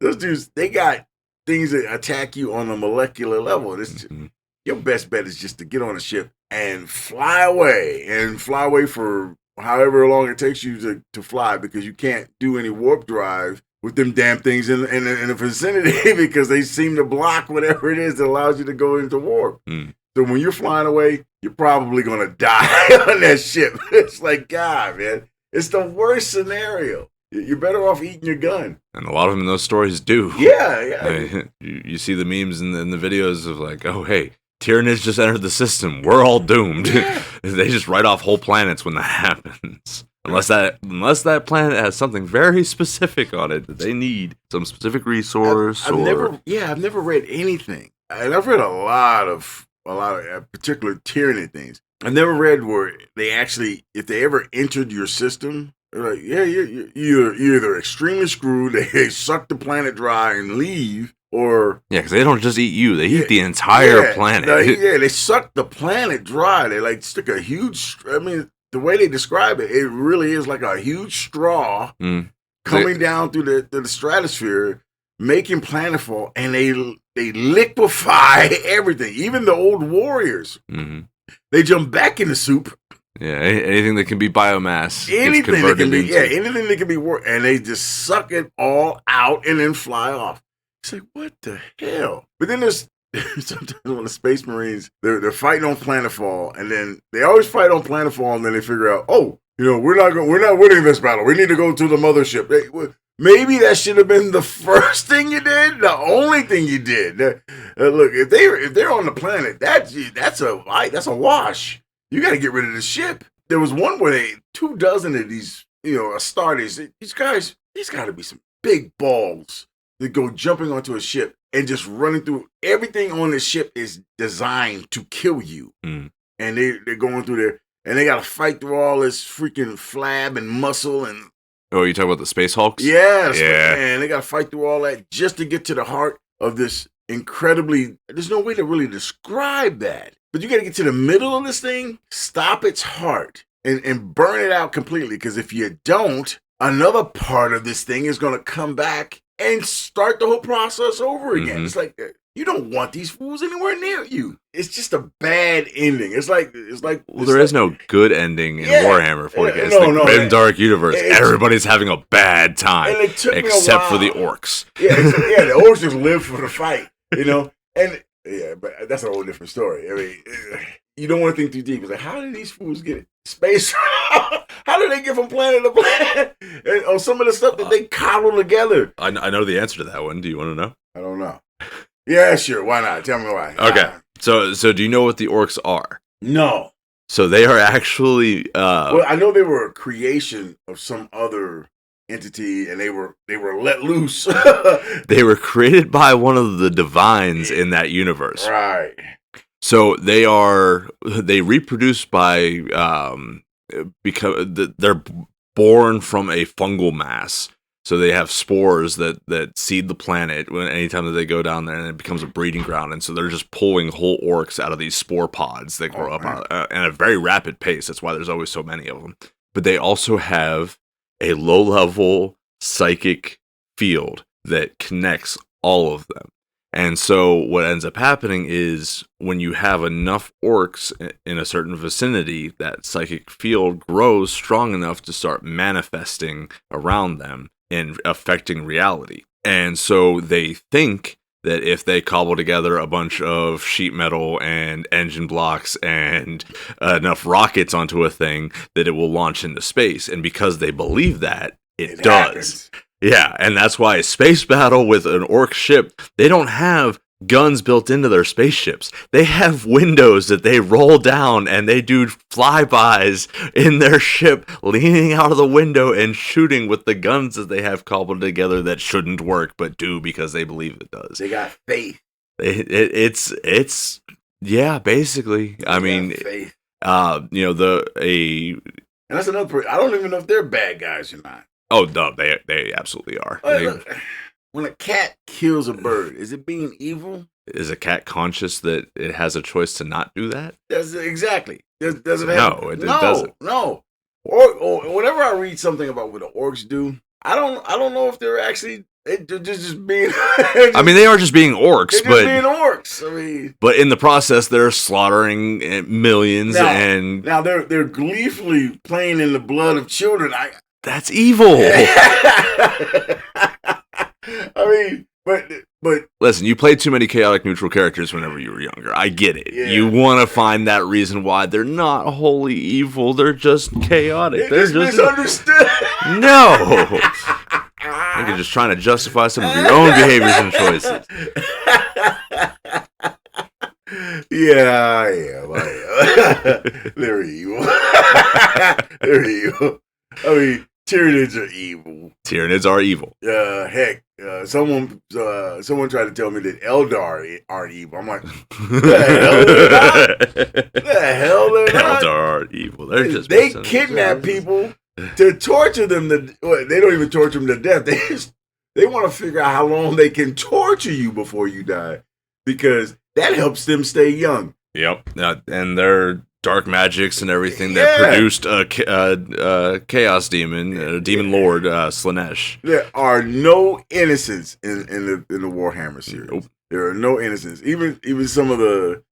Those dudes, they got things that attack you on a molecular level. Mm-hmm. Your best bet is just to get on a ship and fly away for however long it takes you to fly, because you can't do any warp drive with them damn things in the vicinity because they seem to block whatever it is that allows you to go into warp. Mm. So when you're flying away, you're probably going to die on that ship. It's like, God, man, it's the worst scenario. You're better off eating your gun. And a lot of them in those stories do. Yeah. I mean, you see the memes and the videos of like, oh, hey, Tyranids just entered the system. We're all doomed. Yeah. They just write off whole planets when that happens. Unless that planet has something very specific on it that they need, some specific resource. I've never read anything, and I've read a lot of particular Tyranid things. I've never read where they actually, if they ever entered your system, they're like, yeah, you're either extremely screwed, they suck the planet dry and leave, or because they don't just eat you; they eat the entire planet. They suck the planet dry. They like stick a huge. I mean, the way they describe it, it really is like a huge straw coming down through the stratosphere, making planetfall, and they liquefy everything. Even the old warriors, Mm-hmm. they jump back in the soup Yeah, anything that can be biomass. Anything that can be, anything that can be work, and they just suck it all out and then fly off. It's like, what the hell? But then there's sometimes when the Space Marines, they're fighting on planetfall, and then they always fight on planetfall, and then they figure out, we're not winning this battle. We need to go to the mothership. Maybe that should have been the first thing you did, the only thing you did. Look, if they're on the planet, that's a wash. You got to get rid of the ship. There was one where 24 of these, Astartes. These guys, these got to be some big balls that go jumping onto a ship and just running through. Everything on the ship is designed to kill you, and they're going through there, and they got to fight through all this freaking flab and muscle and. Oh, you talking about the Space Hulks? Yes, yeah. Man, they got to fight through all that just to get to the heart of this incredibly. There's no way to really describe that. But you got to get to the middle of this thing, stop its heart, and burn it out completely. Because if you don't, another part of this thing is going to come back and start the whole process over again. Mm-hmm. It's like you don't want these fools anywhere near you. It's just a bad ending. It's like. Well, there is no good ending in Warhammer 40K. It's the grim dark universe. Everybody's having a bad time, except for the orcs. Yeah, the orcs just live for the fight, and. Yeah, but that's a whole different story. I mean, you don't want to think too deep. It's like, how did these fools get space? How did they get from planet to planet? And on some of the stuff that they cobble together. I know the answer to that one. Do you want to know? I don't know. Yeah, sure. Why not? Tell me why. Okay. So do you know what the orcs are? No. So they are actually. Well, I know they were a creation of some other entity, and they were let loose. They were created by one of the divines in that universe. Right. So they reproduce by because they're born from a fungal mass. So they have spores that seed the planet anytime that they go down there, and it becomes a breeding ground. And so they're just pulling whole orcs out of these spore pods that grow up at a very rapid pace. That's why there's always so many of them. But they also have a low-level psychic field that connects all of them. And so what ends up happening is when you have enough orcs in a certain vicinity, that psychic field grows strong enough to start manifesting around them and affecting reality. And so they think that if they cobble together a bunch of sheet metal and engine blocks and enough rockets onto a thing, that it will launch into space. And because they believe that, it does. Happens. Yeah, and that's why a space battle with an orc ship, they don't have guns built into their spaceships. They have windows that they roll down, and they do flybys in their ship, leaning out of the window and shooting with the guns that they have cobbled together that shouldn't work, but do because they believe it does. They got faith. It's basically. I mean, faith. And that's another. I don't even know if they're bad guys or not. Oh no, they absolutely are. When a cat kills a bird, is it being evil? Is a cat conscious that it has a choice to not do that? Exactly. Does it have? No, it doesn't. No. Or whenever I read something about what the orcs do, I don't know if they're actually they're just being. I mean, they are just being orcs, being orcs. I mean, but in the process, they're slaughtering millions, now they're gleefully playing in the blood of children. That's evil. I mean, but listen, you played too many chaotic neutral characters whenever you were younger. I get it. Yeah. You want to find that reason why they're not wholly evil. They're just chaotic. They're just misunderstood. No. I think you're just trying to justify some of your own behaviors and choices. Yeah. They're evil. They're evil. I mean, Tyranids are evil. Tyranids are evil. Heck, someone tried to tell me that Eldar aren't evil. I'm like, the hell they're not. Eldar are evil. They kidnap people to torture them. They don't even torture them to death. They want to figure out how long they can torture you before you die, because that helps them stay young. Yep, and they're dark magics and everything that produced a chaos demon, demon lord, Slanesh. There are no innocents in the Warhammer series. Nope. There are no innocents. Even some of the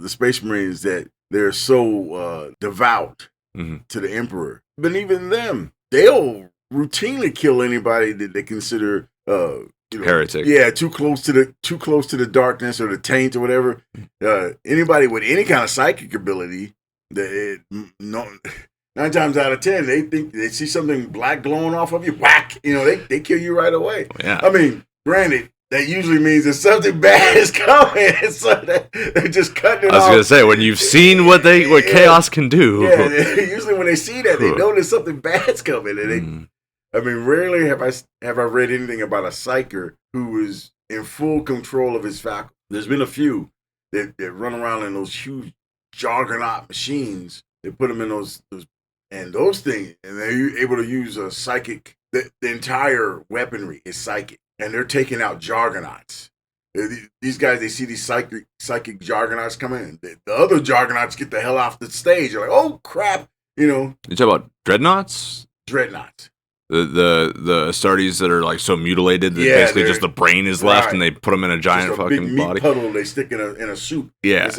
Space Marines that they're so devout to the Emperor. But even them, they'll routinely kill anybody that they consider heretic. Yeah, too close to the darkness or the taint or whatever. Anybody with any kind of psychic ability, 9 times out of 10, they think they see something black glowing off of you, whack! They kill you right away. Yeah. I mean, granted, that usually means that something bad is coming, so they're just cutting it off. I was gonna say, when you've seen what chaos can do. Yeah, usually when they see that, they know that something bad's coming, and I mean, rarely have I read anything about a psyker who is in full control of his faculty. There's been a few that run around in those huge juggernaut machines. They put them in those things, and they're able to use a psychic. The entire weaponry is psychic, and they're taking out juggernauts. These guys, they see these psychic juggernauts coming, and the other juggernauts get the hell off the stage. They're like, oh crap, You talk about dreadnoughts? Dreadnoughts. The Astartes that are like so mutilated that basically just the brain is left, and they put them in a giant just a fucking big meat body. puddle they stick in a soup. Yeah.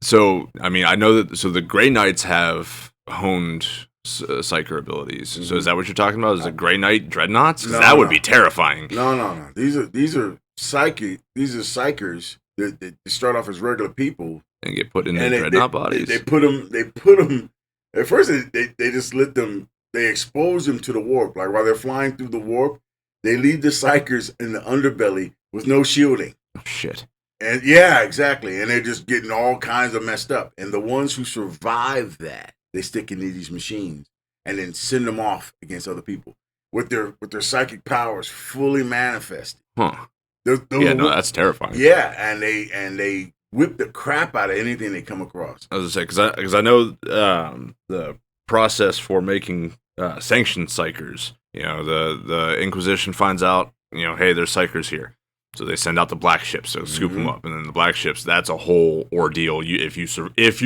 So I mean, I know that. So the Grey Knights have honed psyker abilities. So is that what you're talking about? Is it Grey Knight dreadnoughts? Because that would be terrifying. No. These are psychic. These are psychers that start off as regular people and get put in the dreadnought bodies. They put them. At first, they just let them. They expose them to the warp. Like while they're flying through the warp, they leave the psychers in the underbelly with no shielding. Oh, shit. And yeah, exactly. And they're just getting all kinds of messed up. And the ones who survive that, they stick into these machines and then send them off against other people with their psychic powers fully manifested. Huh. That's terrifying. Yeah, and they whip the crap out of anything they come across. I was gonna say because I know the process for making sanctioned psychers. The Inquisition finds out, hey, there's psychers here. So they send out the black ships to scoop them up, and then the black ships, that's a whole ordeal. If you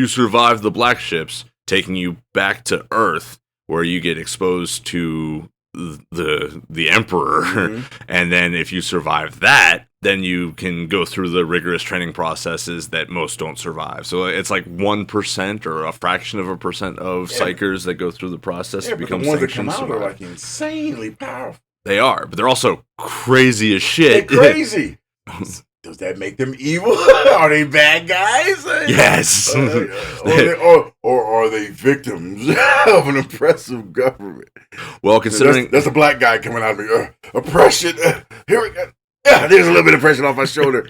survive the black ships, taking you back to Earth, where you get exposed to the Emperor, and then if you survive that, then you can go through the rigorous training processes that most don't survive. So it's like 1% or a fraction of a percent of psychers that go through the process to become the ones that sanctioned. come out are like insanely powerful. They are, but they're also crazy as shit. They're crazy. Does that make them evil? Are they bad guys? Yes. Or are they victims of an oppressive government? Well, considering that's a black guy coming out of me. Oppression. Here we go. Yeah, there's a little bit of pressure off my shoulder.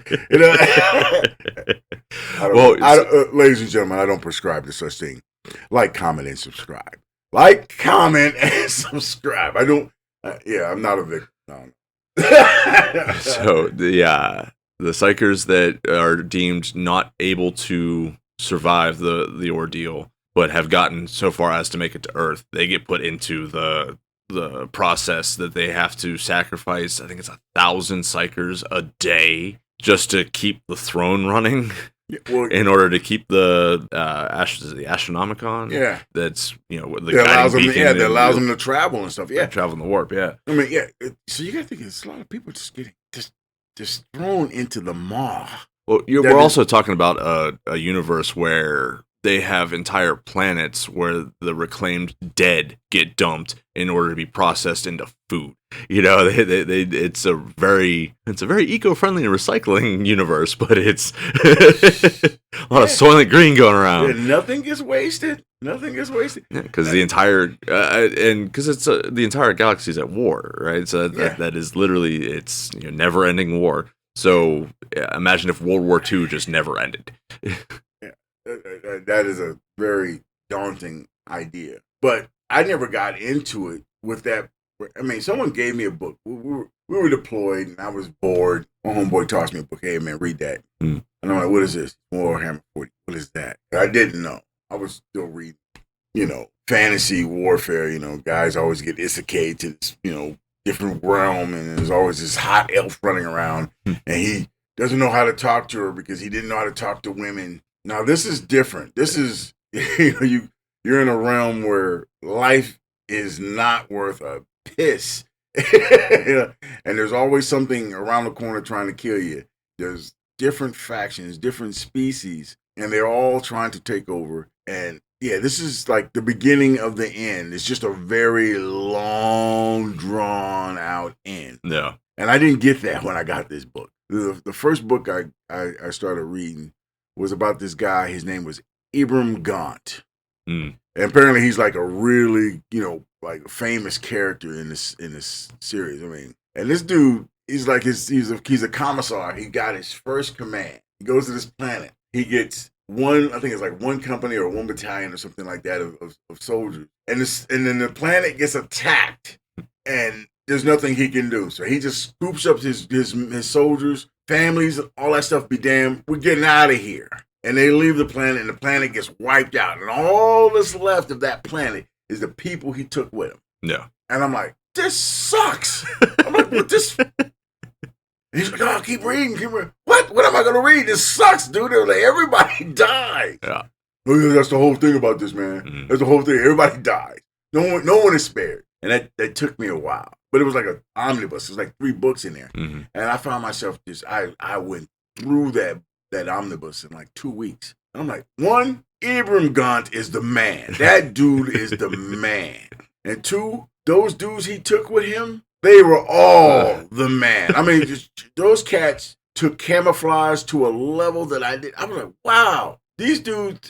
Ladies and gentlemen, I don't prescribe to such thing. Like, comment, and subscribe. Like, comment, and subscribe. I don't. I'm not a victim. No. So the psychers that are deemed not able to survive the ordeal, but have gotten so far as to make it to Earth, they get put into the process that they have to sacrifice. I think it's 1,000 psychers a day just to keep the throne running. In order to keep the Astronomicon, that's the allows them, that allows them to travel and stuff. Yeah, travel in the warp. Yeah, I mean, so you got to think there's a lot of people just getting just thrown into the maw. Well, we're also talking about a universe where they have entire planets where the reclaimed dead get dumped in order to be processed into food. It's a very eco-friendly and recycling universe, but it's a lot of Soylent Green going around. Yeah, nothing gets wasted. Because the entire the entire galaxy's at war, right? So that is literally it's never-ending war. So imagine if World War II just never ended. That is a very daunting idea. But I never got into it with that. I mean, someone gave me a book. We were deployed, and I was bored. My homeboy tossed me a book. Hey, man, read that. And I'm like, what is this? Warhammer 40. What is that? I didn't know. I was still reading, fantasy warfare. Guys always get isekai to this, different realm, and there's always this hot elf running around, and he doesn't know how to talk to her because he didn't know how to talk to women. Now, this is different. This is, you're in a realm where life is not worth a piss. And there's always something around the corner trying to kill you. There's different factions, different species, and they're all trying to take over. And yeah, this is like the beginning of the end. It's just a very long, drawn out end. Yeah. And I didn't get that when I got this book. The first book I started reading was about this guy. His name was Ibram Gaunt. Mm. And apparently he's like a really, like famous character in this series. I mean, and this dude, he's a commissar. He got his first command. He goes to this planet. He gets I think it's like one company or one battalion or something like that of soldiers. And then the planet gets attacked and there's nothing he can do. So he just scoops up his soldiers, families, all that stuff, be damned. We're getting out of here. And they leave the planet and the planet gets wiped out. And all that's left of that planet is the people he took with him. Yeah. And I'm like, this sucks. I'm like, what this? And he's like, oh, keep reading. What am I going to read? This sucks, dude. They're like, everybody died. Yeah. Oh, yeah, that's the whole thing about this, man. Mm-hmm. That's the whole thing. Everybody died. No one is spared. And that took me a while. But it was like an omnibus. There's like 3 books in there. Mm-hmm. And I found myself I went through that omnibus in like 2 weeks. And I'm like, 1, Ibram Gaunt is the man. That dude is the man. And 2, those dudes he took with him, they were all the man. I mean, just, those cats took camouflage to a level that I was like, wow, these dudes,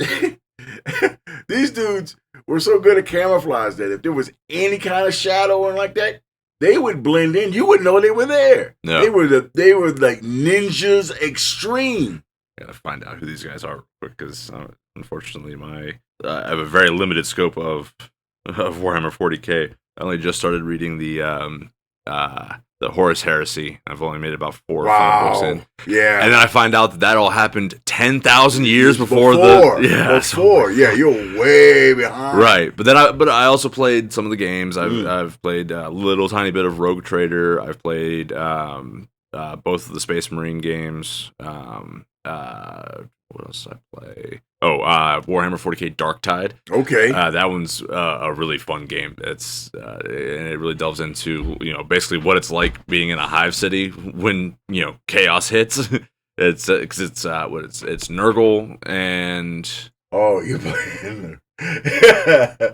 these dudes were so good at camouflage that if there was any kind of shadow and like that, they would blend in. You wouldn't know they were there. No. They were like ninjas extreme. I gotta find out who these guys are because unfortunately I have a very limited scope of Warhammer 40k. I only just started reading the Horus Heresy. I've only made about 4 or 5 books in. Yeah. And then I find out that all happened 10,000 years before you're way behind. Right. But I also played some of the games. I've played a little tiny bit of Rogue Trader. I've played both of the Space Marine games. What else did I play? Warhammer 40k Darktide. Okay. That one's a really fun game. It's and it really delves into basically what it's like being in a hive city when chaos hits. It's Nurgle and you're playing.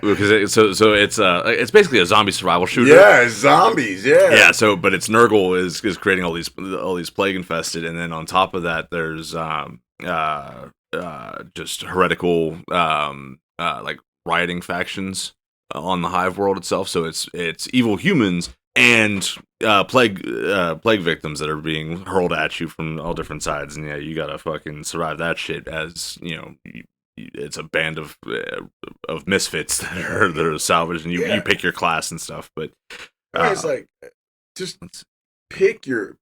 Because it's basically a zombie survival shooter. Yeah, zombies. Yeah. Yeah. So, but it's Nurgle is creating all these plague infested, and then on top of that, there's just heretical like rioting factions on the hive world itself. So it's evil humans and plague victims that are being hurled at you from all different sides, and yeah, you gotta fucking survive that shit as it's a band of misfits that are salvaged, and you pick your class and stuff. But it's like just pick your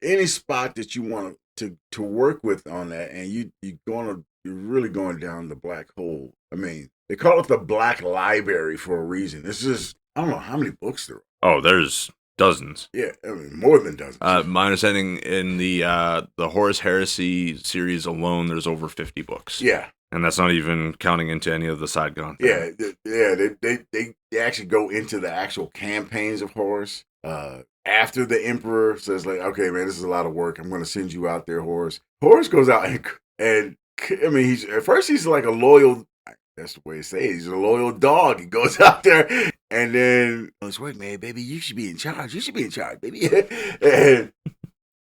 any spot that you want to work with on that, and you're really going down the black hole. I mean, they call it the Black Library for a reason. This is I don't know how many books there are. Oh, there's dozens. Yeah, I mean, more than dozens. My understanding in the Horus Heresy series alone, there's over 50 books. Yeah, and that's not even counting into any of the side content. They actually go into the actual campaigns of Horus. After the Emperor says, like, okay, man, this is a lot of work. I'm going to send you out there, Horus. Horus goes out and I mean, he's like a loyal. That's the way to say it. He's a loyal dog. He goes out there and then, it's work, man, baby. You should be in charge. You should be in charge, baby.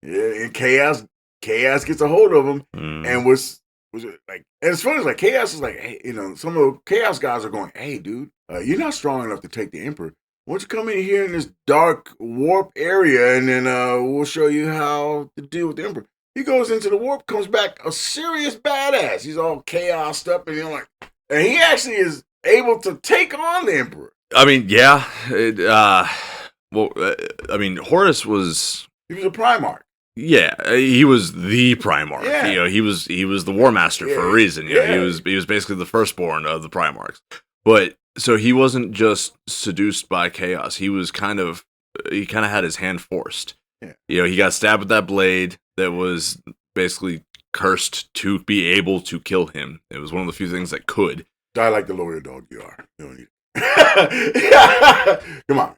and chaos gets a hold of him and was like, and it's funny, like Chaos is like, hey, some of the Chaos guys are going, hey, dude, you're not strong enough to take the Emperor. Why don't you come in here in this dark warp area and then we'll show you how to deal with the Emperor. He goes into the warp, comes back a serious badass. He's all chaosed up and and he actually is able to take on the Emperor. I mean, yeah. Horus was... He was a Primarch. Yeah, he was the Primarch. Yeah. He was the War Master for a reason. He was basically the firstborn of the Primarchs. But so he wasn't just seduced by chaos. He kind of had his hand forced. Yeah. He got stabbed with that blade that was basically cursed to be able to kill him. It was one of the few things that could. Die like the loyal dog you are. You don't need it. Come on.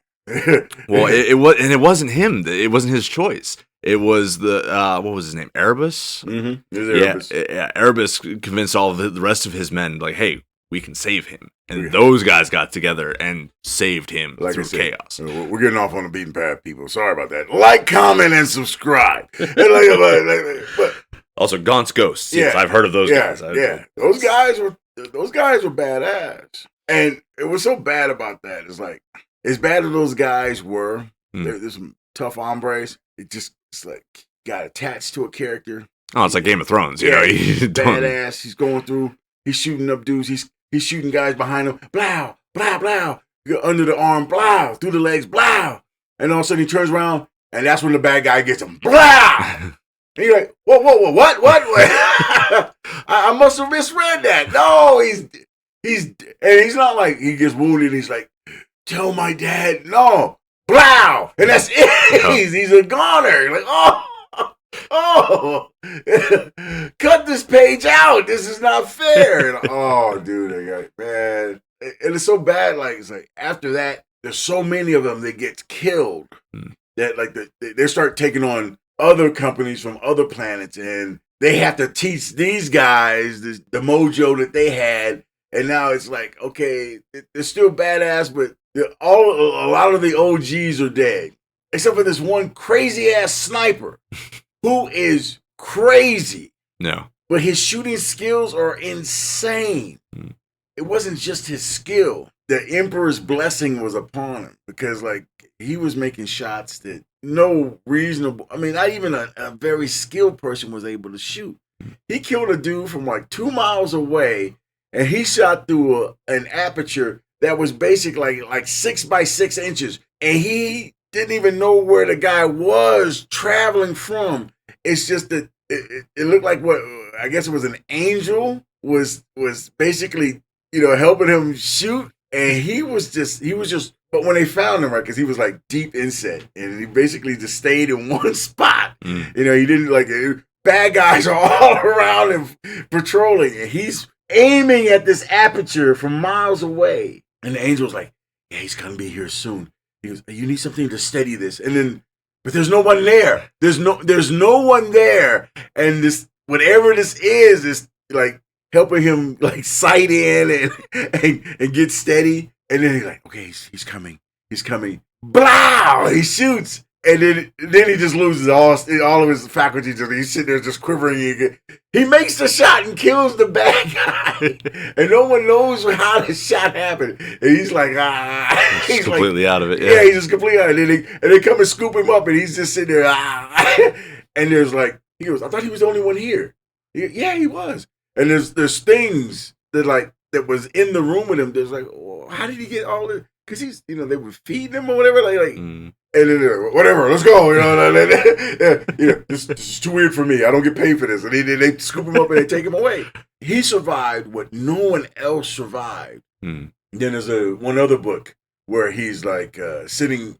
Well, it wasn't him. It wasn't his choice. It was the what was his name? Erebus. Mm-hmm. Erebus. Yeah. Erebus convinced all of the rest of his men, like, hey, we can save him, and those guys got together and saved him through chaos. We're getting off on the beaten path, people. Sorry about that. Like, comment, and subscribe. But also, Gaunt's Ghosts. Yes, I've heard of those guys. Those guys were badass, and it was so bad about that. It's like, as bad as those guys were, there's some tough hombres. It's like got attached to a character. Oh, it's like Game of Thrones, you know. He's badass. He's going through. He's shooting up dudes. He's shooting guys behind him. Blow, blow, blow. Under the arm, blow. Through the legs, blow. And all of a sudden he turns around, and that's when the bad guy gets him. Blow. And you're like, whoa, what? I must have misread that. No, he's not like he gets wounded. He's like, tell my dad, no, blow. And that's it. He's a goner. You're like, oh, cut this page out. This is not fair. And, dude, man. And it's so bad. Like, it's like after that, there's so many of them that get killed that like they start taking on other companies from other planets, and they have to teach these guys the mojo that they had. And now it's like, okay, they're still badass, but a lot of the OGs are dead, except for this one crazy ass sniper. Who is crazy. No. But his shooting skills are insane. It wasn't just his skill. The Emperor's blessing was upon him because, like, he was making shots that not even a very skilled person was able to shoot. He killed a dude from like 2 miles away, and he shot through an aperture that was basically like 6 by 6 inches, and he didn't even know where the guy was traveling from. It's just that it looked like what I guess it was an angel was basically, helping him shoot, and he was just. But when they found him, right, because he was like deep inset, and he basically just stayed in one spot. He didn't like bad guys are all around him patrolling, and he's aiming at this aperture from miles away, and the angel's like, "Yeah, he's gonna be here soon." He goes, "You need something to steady this," and then. But there's no one there. There's no one there. And this, whatever this is like helping him like sight in and get steady. And then he's like, okay, he's coming. Blow! He shoots. And then he just loses all of his faculties. He's sitting there just quivering. He makes the shot and kills the bad guy. And no one knows how the shot happened. And he's like, He's completely like, out of it. Yeah, he's just completely out of it. And they come and scoop him up, and he's just sitting there. And there's like, he goes, I thought he was the only one here. Yeah, he was. And there's things that was in the room with him. There's like, oh, how did he get all this? Because he's, they would feed him or whatever. And then whatever, let's go. This is too weird for me. I don't get paid for this. And they scoop him up and they take him away. He survived what no one else survived. Then there's one other book where he's like sitting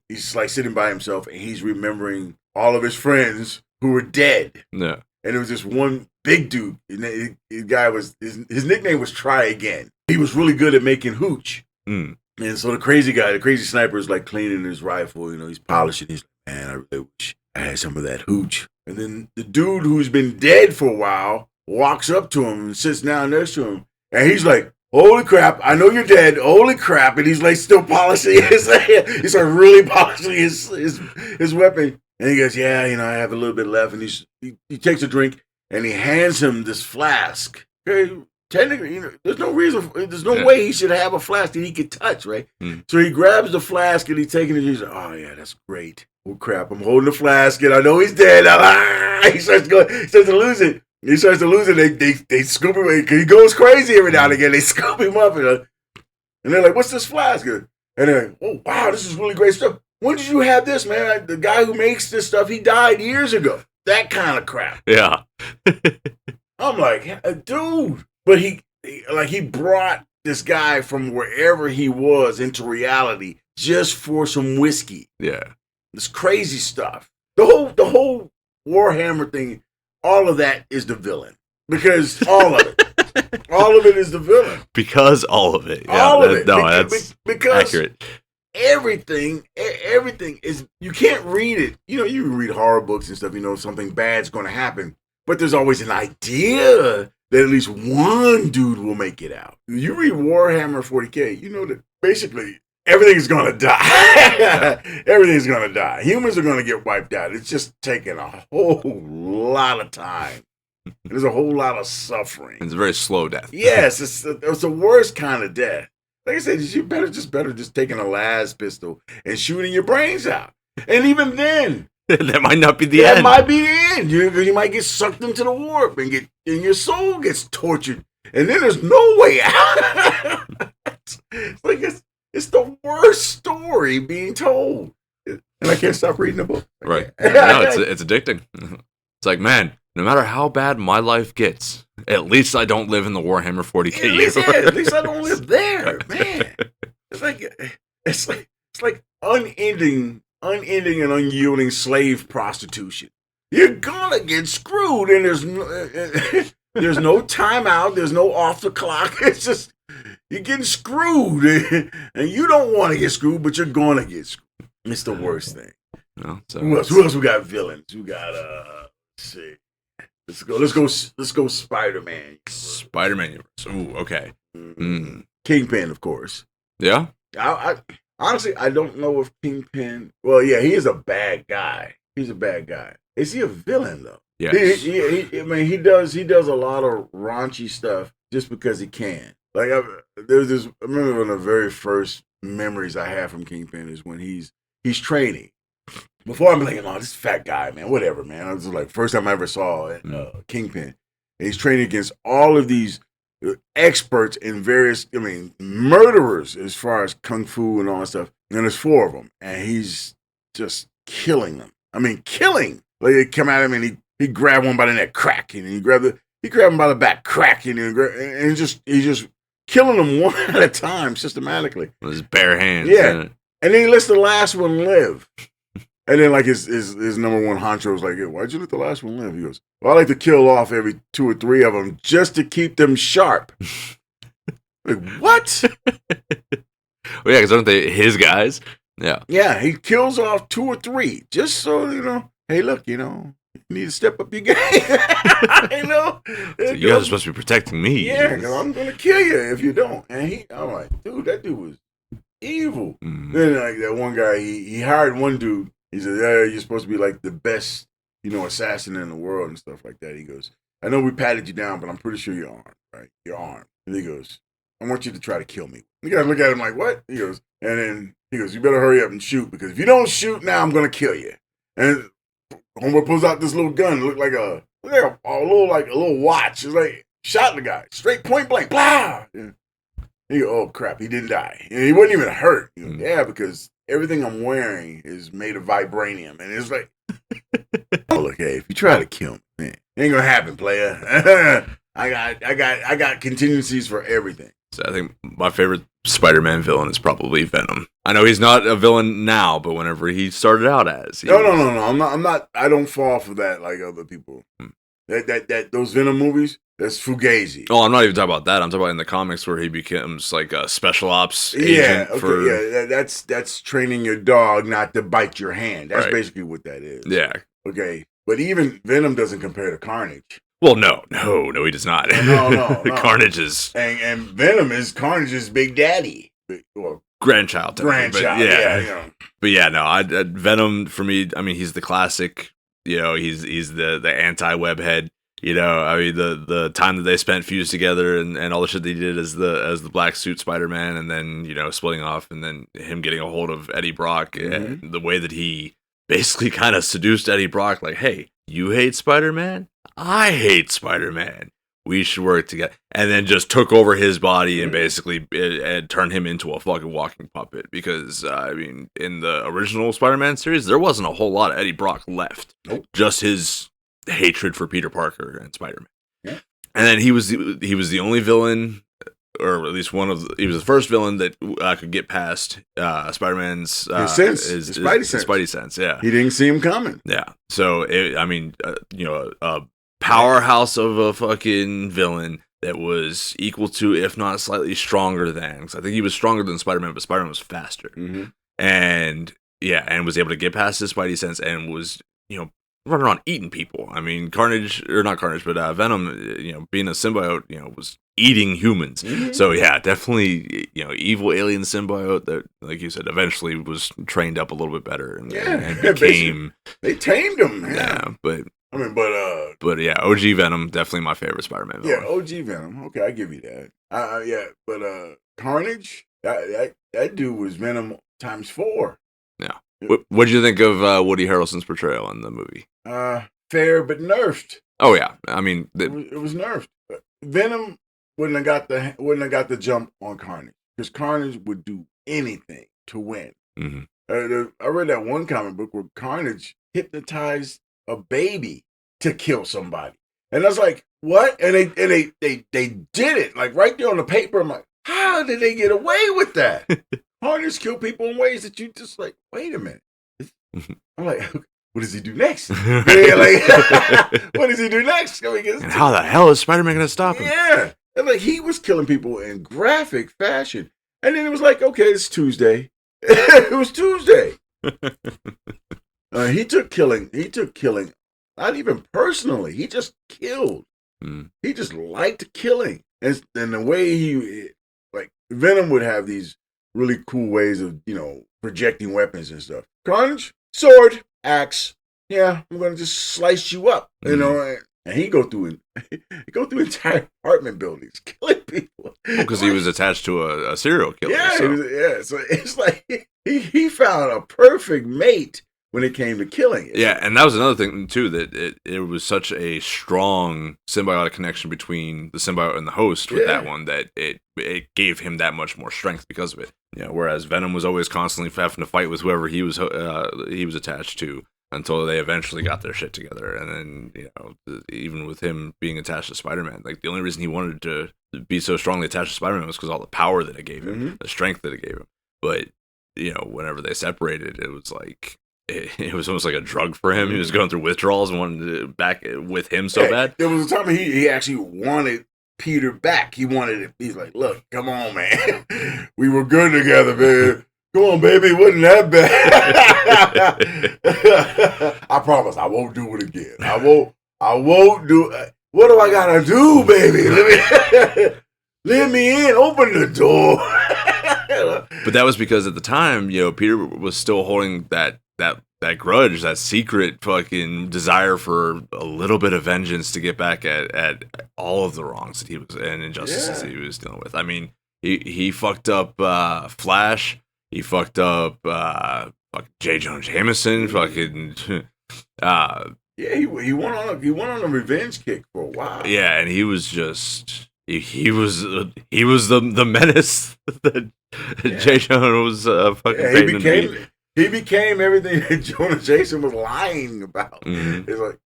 by himself, and he's remembering all of his friends who were dead. Yeah. And it was this one big dude. His guy was his nickname was Try Again. He was really good at making hooch. And so the crazy sniper is like cleaning his rifle, he's polishing. He's like, man, I really wish I had some of that hooch. And then the dude who's been dead for a while walks up to him and sits down next to him. And he's like, holy crap, I know you're dead. Holy crap. And he's like still polishing his he's like really polishing his weapon. And he goes, yeah, I have a little bit left. And he takes a drink and he hands him this flask. Okay. Technically, there's no way he should have a flask that he could touch, right? So he grabs the flask and he's taking it. He's like, oh yeah, that's great. Oh crap, I'm holding the flask and I know he's dead. He starts to lose it. They scoop him. He goes crazy every now and again. They scoop him up and they're like, what's this flask? And they're like, oh wow, this is really great stuff. When did you have this, man? The guy who makes this stuff, he died years ago. That kind of crap. Yeah. I'm like, dude. But he brought this guy from wherever he was into reality just for some whiskey. Yeah. This crazy stuff. The whole Warhammer thing, all of that is the villain. Because all of it. All of it is the villain. Because all of it. Yeah, all of it. No, that's because accurate. everything is, you can't read it. You know, you read horror books and stuff, you know, something bad's going to happen. But there's always an idea that at least one dude will make it out. You read Warhammer 40K, you know that basically everything's going to die. Everything's going to die. Humans are going to get wiped out. It's just taking a whole lot of time. There's a whole lot of suffering. It's a very slow death. Yes, it's the worst kind of death. Like I said, you better just taking a las pistol and shooting your brains out. And even then, that might not be the end. That might be the end. You might get sucked into the warp and your soul gets tortured. And then there's no way out. It's the worst story being told. And I can't stop reading the book. Right. No, it's addicting. It's like, man, no matter how bad my life gets, at least I don't live in the Warhammer 40K universe. At least I don't live there, man. It's like unending and unyielding slave prostitution. You're gonna get screwed, and there's no timeout, there's no off the clock. It's just you're getting screwed, and you don't want to get screwed, but you're gonna get screwed. It's the worst thing. No, so Who else? We got villains. We got let's see. Let's go Spider-Man. Spider-Man universe. Ooh, okay. Mm. Kingpin, of course. Yeah? I honestly, I don't know if Kingpin. Well, yeah, he is a bad guy. He's a bad guy. Is he a villain though? Yeah. I mean, he does a lot of raunchy stuff just because he can. Like I remember one of the very first memories I have from Kingpin is when he's training. Before I'm thinking, oh, this fat guy, man, whatever, man. I was like, first time I ever saw Kingpin. And he's training against all of these experts in various, murderers as far as kung fu and all that stuff. And there's 4 of them, and he's just killing them. Killing. Like they come at him, and he grabbed one by the neck, crack, and he grabbed him by the back, crack, and he's just killing them one at a time, systematically with his bare hands. Yeah, and then he lets the last one live. And then, like, his number one honcho was like, hey, why'd you let the last one live? He goes, well, I like to kill off every 2 or 3 of them just to keep them sharp. Like, what? Well, yeah, because aren't they his guys? Yeah. Yeah, he kills off 2 or 3 just so, hey, look, you need to step up your game. So you guys are supposed to be protecting me. Yeah, because I'm going to kill you if you don't. And I'm like, dude, that dude was evil. Mm. Then, like, that one guy, he hired one dude. He said, yeah, you're supposed to be like the best, assassin in the world and stuff like that. He goes, I know we patted you down, but I'm pretty sure you're armed, right? You're armed. And he goes, I want you to try to kill me. You guys look at him like, what? He goes, and then he goes, you better hurry up and shoot, because if you don't shoot now, I'm going to kill you. And homeboy pulls out this little gun. It looked like a little watch. It's like, shot the guy, straight point blank, blah. Yeah. He goes, oh, crap, he didn't die. And he wasn't even hurt. He goes, yeah, because everything I'm wearing is made of vibranium. And it's like, oh, look, hey, if you try to kill me, man, it ain't gonna happen, player. I got contingencies for everything. So I think my favorite Spider-Man villain is probably Venom. I know he's not a villain now, but whenever he started out as, no. I'm not. I don't fall for that like other people. That those Venom movies. That's Fugazi. Oh, I'm not even talking about that. I'm talking about in the comics where he becomes like a special ops agent. Yeah, okay, that's training your dog not to bite your hand. That's basically what that is. Yeah. Okay, but even Venom doesn't compare to Carnage. Well, no, he does not. No. Carnage is and Venom is Carnage's big daddy or grandchild. But yeah. But yeah, no, Venom for me. He's the classic. He's the anti-webhead. The time that they spent fused together and all the shit they did as the black suit Spider-Man, and then splitting off, and then him getting a hold of Eddie Brock, and the way that he basically kind of seduced Eddie Brock, like, hey, you hate Spider-Man, I hate Spider-Man, we should work together, and then just took over his body and basically turned him into a fucking walking puppet. Because in the original Spider-Man series, there wasn't a whole lot of Eddie Brock left. Nope. Just his hatred for Peter Parker and Spider-Man. Yeah. And then he was the only villain, or at least he was the first villain that could get past Spider-Man's his Spidey sense. Yeah, he didn't see him coming. Yeah, so a powerhouse of a fucking villain that was equal to, if not slightly stronger than. Because I think he was stronger than Spider-Man, but Spider-Man was faster. Mm-hmm. and was able to get past his Spidey sense and was, running around eating people. I mean, Venom, being a symbiote, was eating humans. Mm-hmm. So yeah, definitely, evil alien symbiote that, like you said, eventually was trained up a little bit better and became. They tamed him. Yeah, but yeah, OG Venom definitely my favorite Spider-Man villain. Yeah, OG Venom. Okay, I give you that. But Carnage, that dude was Venom times 4. Yeah. What did you think of Woody Harrelson's portrayal in the movie? Fair but nerfed. Oh yeah, I mean it was nerfed. Venom wouldn't have got the jump on Carnage because Carnage would do anything to win. Mm-hmm. I read that one comic book where Carnage hypnotized a baby to kill somebody, and I was like, "What?" And they did it like right there on the paper. I'm like, "How did they get away with that?" Carnage kill people in ways that you just like, wait a minute. I'm like, what does he do next? What does he do next? And how the hell is Spider-Man going to stop him? Yeah. And like he was killing people in graphic fashion. And then it was like, okay, it's Tuesday. It was Tuesday. He took killing, not even personally. He just killed. Mm. He just liked killing. And the way Venom would have these really cool ways of, projecting weapons and stuff. Carnage, sword, axe. Yeah, I'm gonna just slice you up, and he go through entire apartment buildings, killing people. Because he was attached to a serial killer. Yeah, so it's like he found a perfect mate when it came to killing it. Yeah, and that was another thing too, that it was such a strong symbiotic connection between the symbiote and the host with that one that it gave him that much more strength because of it. Whereas Venom was always constantly having to fight with whoever he was attached to until they eventually got their shit together. And then even with him being attached to Spider-Man, like the only reason he wanted to be so strongly attached to Spider-Man was because all the power that it gave him, the strength that it gave him. But whenever they separated, it was like. It was almost like a drug for him. He was going through withdrawals and wanted to back with him so bad. There was a time he actually wanted Peter back. He wanted it. He's like, look, come on, man. We were good together, man. Come on, baby. It wasn't that bad. I promise I won't do it again. I won't do it. What do I gotta do, baby? Let me in. Open the door. But that was because at the time, Peter was still holding that grudge, that secret fucking desire for a little bit of vengeance to get back at all of the wrongs that he was and injustices that he was dealing with. I mean, he fucked up Flash. He fucked up fucking J. Jonah Jameson. Fucking he went on a revenge kick for a while. Yeah, and he was just. He was the menace that J. Jonah was fucking. He became everything that Jonah Jason was lying about. Mm-hmm. It's like,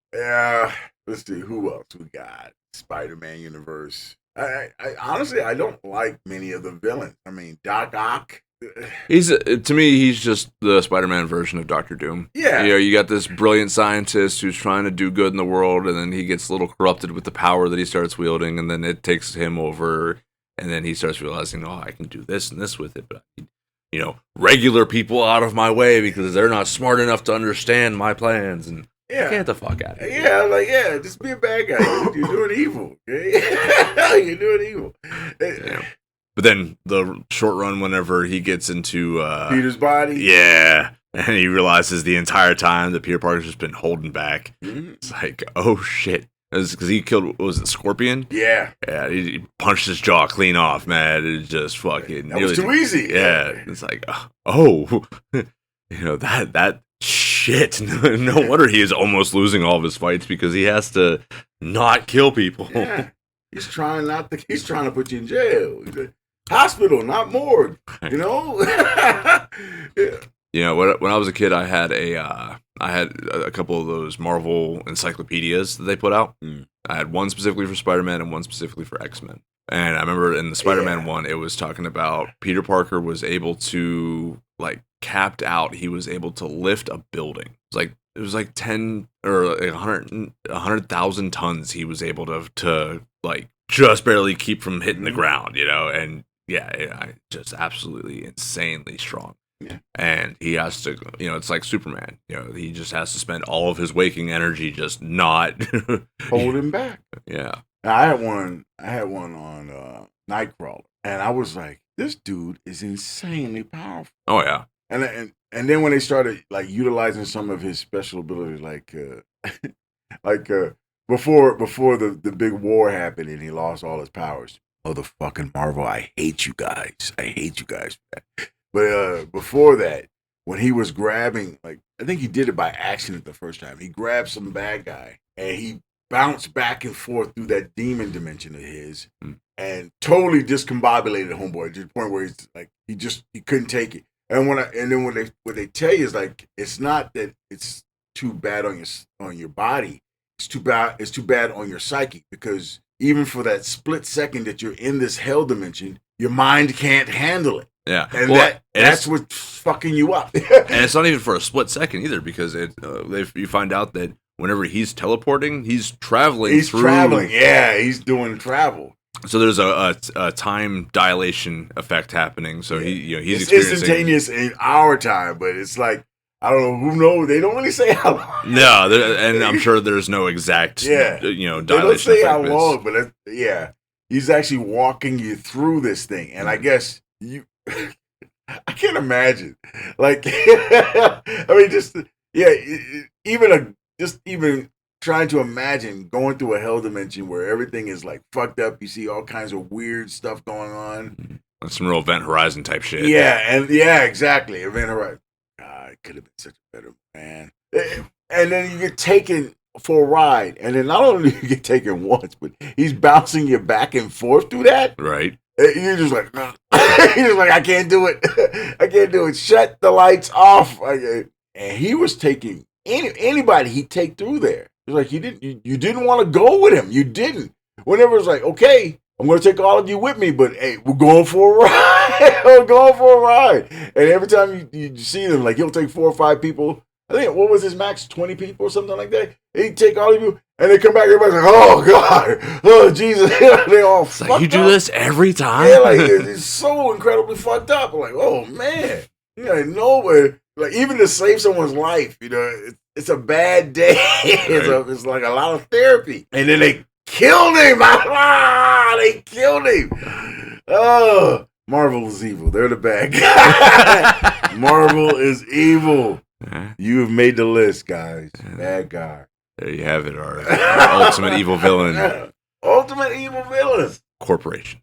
let's see who else we got. Spider-Man universe. I honestly I don't like many of the villains. I mean, Doc Ock. To me, he's just the Spider-Man version of Dr. Doom. Yeah. You got this brilliant scientist who's trying to do good in the world, and then he gets a little corrupted with the power that he starts wielding, and then it takes him over, and then he starts realizing, I can do this and this with it, but I need, regular people out of my way because they're not smart enough to understand my plans, and get the fuck out of here. Yeah, I'm like, just be a bad guy. You're doing evil. Okay? You're doing evil. Yeah. But then the short run, whenever he gets into Peter's body, and he realizes the entire time that Peter Parker's just been holding back. Mm-hmm. It's like, oh shit, because he killed, what was it, Scorpion? Yeah, he punched his jaw clean off, man. It just fucking that was too easy. Yeah, it's like, that shit. No wonder he is almost losing all of his fights because he has to not kill people. Yeah. He's trying to put you in jail. Hospital, not morgue. Yeah. Yeah. When I was a kid, I had a couple of those Marvel encyclopedias that they put out. I had one specifically for Spider-Man and one specifically for X-Men. And I remember in the Spider-Man one, it was talking about Peter Parker was able to, capped out, he was able to lift a building. It was like 10 or 100,000 tons he was able to just barely keep from hitting the ground, and just absolutely insanely strong. Yeah. And he has to, it's like Superman. He just has to spend all of his waking energy just not holding back. Yeah. I had one on Nightcrawler, and I was like, this dude is insanely powerful. Oh yeah. And then when they started like utilizing some of his special abilities, like before the big war happened and he lost all his powers. Motherfucking Marvel, I hate you guys. But before that, when he was grabbing, like, I think he did it by accident the first time. He grabbed some bad guy and he bounced back and forth through that demon dimension of his and totally discombobulated homeboy to the point where he's like, he couldn't take it. And then what they tell you is like, it's not that it's too bad on your body. It's too bad on your psyche, because even for that split second that you're in this hell dimension, your mind can't handle it. Yeah, and that's what's fucking you up. And it's not even for a split second either, because you find out that whenever he's teleporting, he's traveling. He's traveling. Yeah, he's doing travel. So there's a time dilation effect happening. So he's it's instantaneous in our time, but it's like, I don't know who knows. They don't really say how long. No, and I'm sure there's no exact dilation. They don't say how long, but he's actually walking you through this thing, and I guess you. I can't imagine. Like, I mean, even trying to imagine going through a hell dimension where everything is like fucked up. You see all kinds of weird stuff going on. That's some real Event Horizon type shit. Yeah, exactly. Event Horizon. God, it could have been such a better man. And then you get taken for a ride, and then not only do you get taken once, but he's bouncing you back and forth through that. Right. You're just like, I can't do it. I can't do it. Shut the lights off. And he was taking anybody he'd take through there. It was like you didn't want to go with him. You didn't. Whenever it's like, okay, I'm going to take all of you with me, but hey, we're going for a ride. We're going for a ride. And every time you see them, like, he'll take 4 or 5 people. I think, what was his max? 20 people or something like that? He'd take all of you, and they come back, everybody's like, oh, God. Oh, Jesus. They all fucked up. You do this every time? Yeah, like, it's so incredibly fucked up. I'm like, oh, man. Nowhere. Like, even to save someone's life, it's a bad day. It's like a lot of therapy. And then they killed him. They killed him. Oh, Marvel is evil. They're the bad guy. Marvel is evil. You have made the list, guys. Bad guy. There you have it, our ultimate evil villain. Ultimate evil villain. Corporations.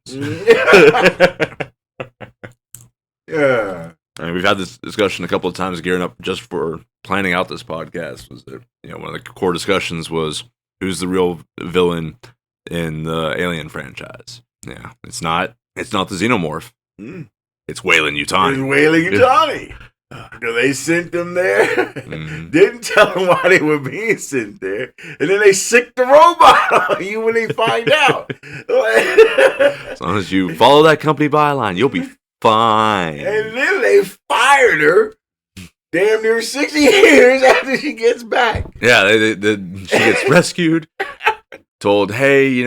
Yeah. I mean, we've had this discussion a couple of times gearing up just for planning out this podcast. Was that, one of the core discussions was who's the real villain in the Alien franchise. Yeah, it's not the Xenomorph. It's Weyland Yutani. It's Weyland Yutani. Because they sent them there, didn't tell them why they were being sent there, and then they sicked the robot on you when they find out. As long as you follow that company byline, you'll be fine. And then they fired her damn near 60 years after she gets back. Yeah, she gets rescued. Told, hey,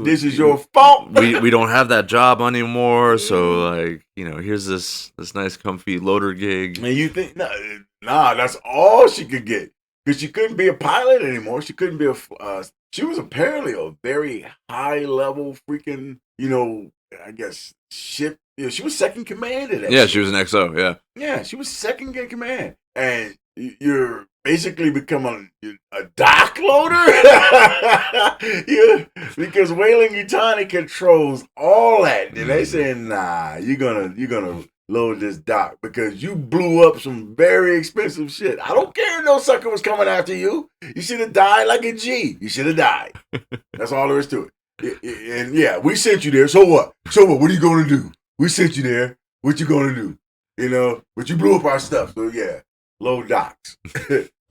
this is your fault. we don't have that job anymore, so like, here's this nice comfy loader gig. And you think, nah, that's all she could get, because she couldn't be a pilot anymore. She couldn't be she was apparently a very high level freaking, I guess ship. She was second command at that. Yeah, she was an XO. Yeah. Yeah, she was second in command, and you're basically become a dock loader. Because Weyland Yutani controls all that, and they saying, nah, you're gonna load this dock because you blew up some very expensive shit. I don't care if no sucker was coming after you. You should have died like a G. You should have died. That's all there is to it. And yeah, we sent you there. So what? What are you gonna do? We sent you there. What you gonna do? But you blew up our stuff. So yeah, load docks.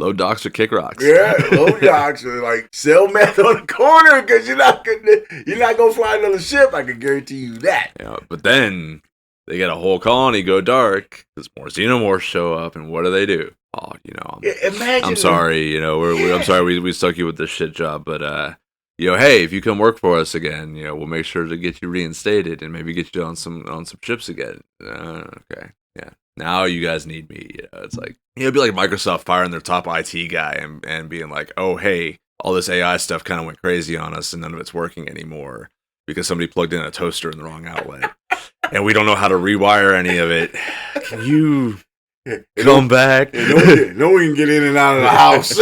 Load docks or kick rocks. Yeah, load docks or like sell meth on the corner, because you're not gonna fly another ship. I can guarantee you that. Yeah, but then they get a whole colony go dark because more Xenomorphs show up, and what do? Oh, imagine. I'm sorry, I'm sorry we stuck you with this shit job, but hey, if you come work for us again, we'll make sure to get you reinstated and maybe get you on some ships again. Okay, yeah. Now you guys need me. It's like, it'd be like Microsoft firing their top IT guy and being like, oh, hey, all this AI stuff kind of went crazy on us and none of it's working anymore because somebody plugged in a toaster in the wrong outlet. And we don't know how to rewire any of it. Can you come back? No one can get in and out of the house.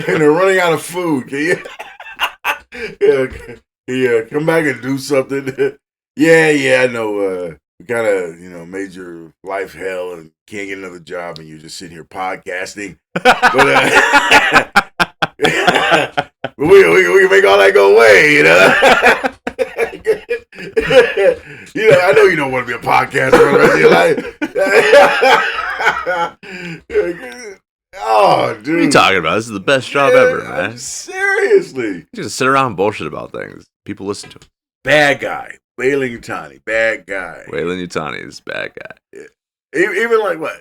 And they're running out of food. Can you come back and do something? Yeah, I know. We kind of, made your life hell and can't get another job and you're just sitting here podcasting. But we can make all that go away, I know you don't want to be a podcaster for the rest of your life. Oh, dude. What are you talking about? This is the best job ever, man. Seriously. You just sit around and bullshit about things. People listen to him. Bad guy. Wayland Yutani. Bad guy. Wayland Yutani is bad guy. Yeah. Even like what?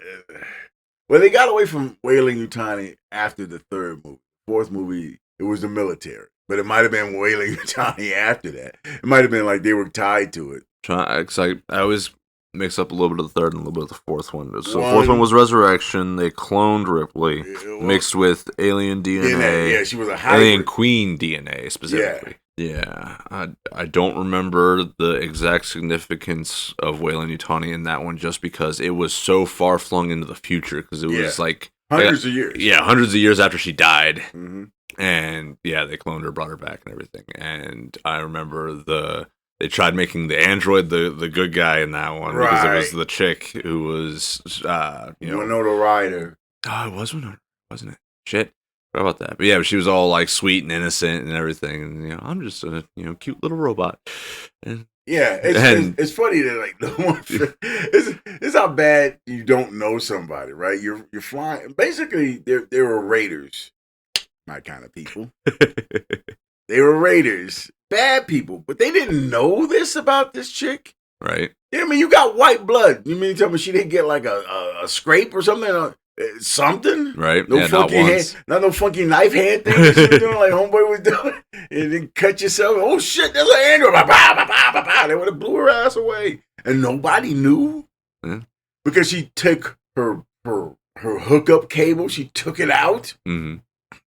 Well, they got away from Wayland Yutani after the third movie. Fourth movie, it was the military. But it might have been Wayland Yutani after that. It might have been like they were tied to it. I always mix up a little bit of the third and a little bit of the fourth one. So the fourth one was Resurrection. They cloned Ripley, mixed with alien DNA. Yeah, she was a hybrid. Alien Queen DNA specifically. Yeah. I don't remember the exact significance of Wayland Yutani in that one just because it was so far flung into the future because it was like... Hundreds of years. Yeah, hundreds of years after she died. Mm-hmm. And yeah, they cloned her, brought her back and everything. And I remember they tried making the android the good guy in that one because it was the chick who was, Winona Ryder. Oh, it was Winona, wasn't it? Shit. What about that? But yeah, she was all like sweet and innocent and everything. And, I'm just a, cute little robot. And yeah, it's funny that like no one. It's how bad you don't know somebody, right? You're flying. Basically, they were raiders, my kind of people. They were raiders, bad people, but they didn't know this about this chick, right? Yeah, I mean, you got white blood. You mean to tell me she didn't get like a scrape or something? Something, right? No funky hand, not no funky knife hand thing that you were doing like homeboy was doing, and then cut yourself. Oh shit, there's an android. They would have blew her ass away, and nobody knew because she took her hookup cable. She took it out. Mm-hmm.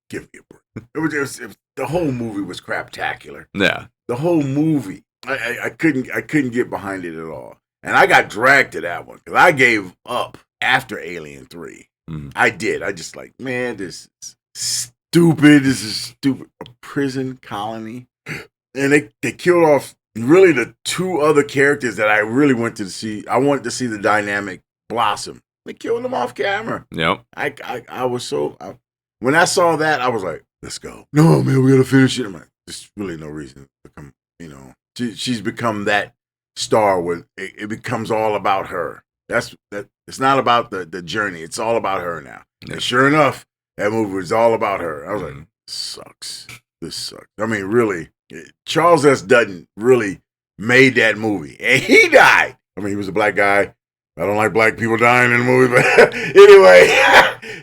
Give me a break. It was the whole movie was craptacular. Yeah, the whole movie. I couldn't get behind it at all, and I got dragged to that one because I gave up after Alien 3. Mm-hmm. I did. I just like, man, this is stupid. This is stupid. A prison colony. And they killed off really the two other characters that I really wanted to see. I wanted to see the dynamic blossom. They killed them off camera. Yep. I was so... when I saw that, I was like, let's go. No, man, we got to finish it. I'm like, there's really no reason to come, She's become that star where it becomes all about her. That it's not about the journey. It's all about her now. Yeah. And sure enough, that movie was all about her. I was like, this sucks. I mean, really, Charles S. Dutton really made that movie. And he died. I mean, he was a black guy. I don't like black people dying in the movie, but anyway,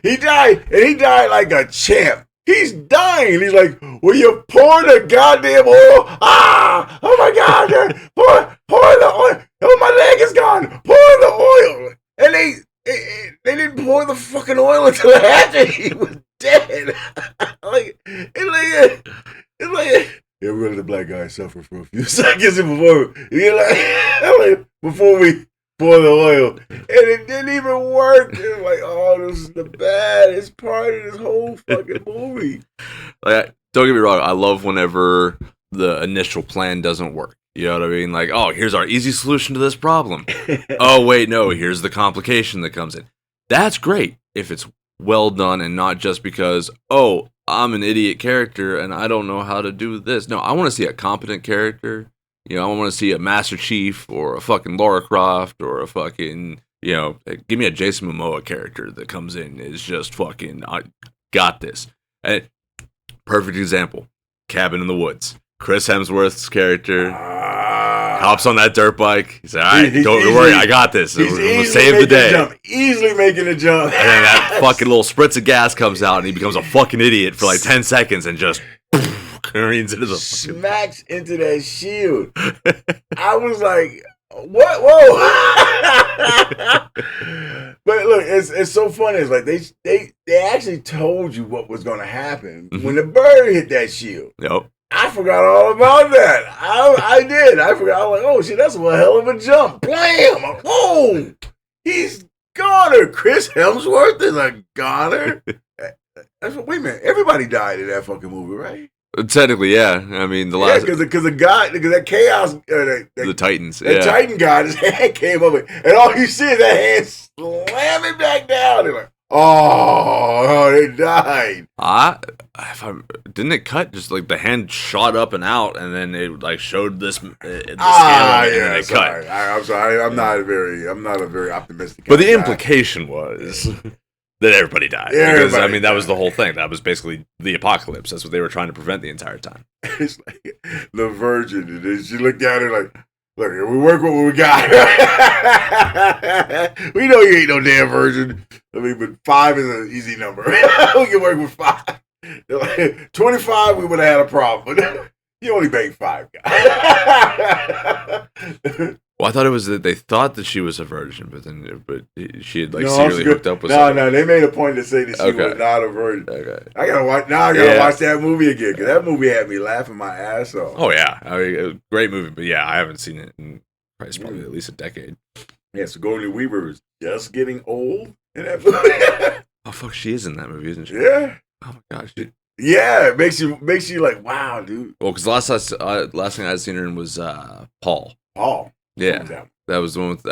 he died. And he died like a champ. He's dying. He's like, will you pour the goddamn oil? Ah! Oh my God! Pour the oil. Oh, my leg is gone. Pour the oil. And they didn't pour the fucking oil until after he was dead. It's like every other black guy suffered for a few seconds before we pour the oil, and it didn't even work. It was like, oh, this is the baddest part of this whole fucking movie. Like, don't get me wrong, I love whenever the initial plan doesn't work. You know what I mean? Like, oh, here's our easy solution to this problem. Oh, wait, no, here's the complication that comes in. That's great if it's well done and not just because, oh, I'm an idiot character and I don't know how to do this. No, I want to see a competent character. I want to see a Master Chief or a fucking Lara Croft or a fucking, give me a Jason Momoa character that comes in is just fucking, I got this. And perfect example, Cabin in the Woods. Chris Hemsworth's character hops on that dirt bike. He's like, all right, don't worry, I got this. I'm going to save the day. Easily making a jump. And then that fucking little spritz of gas comes out and he becomes a fucking idiot for like 10 seconds and just... careens into the smacks into that shield. I was like, What? Whoa! But look, it's so funny. It's like they actually told you what was going to happen when the bird hit that shield. Yep. I forgot all about that. I did. I forgot. I was like, oh shit, that's one hell of a jump. Blam! Oh, he's goner. Chris Hemsworth is a goner. Wait a minute. Everybody died in that fucking movie, right? Technically, yeah. I mean, the last because that chaos, the Titans, that Titan guy, his hand came up, and all you see is that hand slamming back down. They're like, oh, they died. Didn't it cut just like the hand shot up and out, and then it like showed this the scale, and then it cut. I'm sorry. I'm not a very optimistic. But the implication was that everybody died. Because, I mean, that was the whole thing. That was basically the apocalypse. That's what they were trying to prevent the entire time. It's like the Virgin. And then she looked at her like, look, we work with what we got. We know you ain't no damn virgin. I mean, but 5 is an easy number. We can work with 5. 25, we would have had a problem. But you only banged 5 guys. Well, I thought it was that they thought that she was a virgin, but she had secretly hooked up with someone. No, they made a point to say that she was not a virgin. Okay. I gotta watch that movie again, because that movie had me laughing my ass off. Oh yeah, I mean, great movie, but yeah, I haven't seen it in probably at least a decade. Yeah, Sigourney Weaver is just getting old in that movie. Oh fuck, she is in that movie, isn't she? Yeah. Oh my gosh. Yeah, it makes you like, wow, dude. Well, because last thing I'd seen her in was Paul. Paul. Yeah, that was the one with,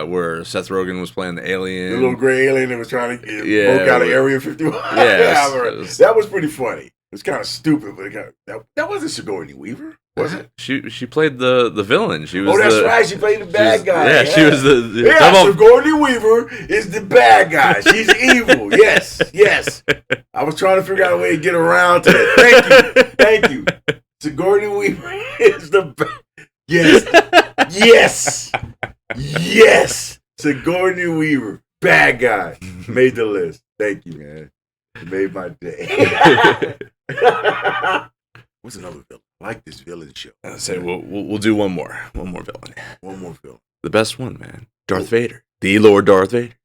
where Seth Rogen was playing the alien. The little gray alien that was trying to broke out of Area 51. Yeah, that was pretty funny. It was kind of stupid, but that wasn't Sigourney Weaver, was it? She played the villain. She was right. She played the bad guy. Yeah, she was the Sigourney Weaver is the bad guy. She's evil. Yes. I was trying to figure out a way to get around to it. Thank you. Sigourney Weaver is the bad. Yes. Sigourney Weaver, bad guy, made the list. Thank you, man. You made my day. What's another villain? I like this villain show. I'll say we'll do one more villain. One more villain. The best one, man. Darth Vader, the Lord Darth Vader.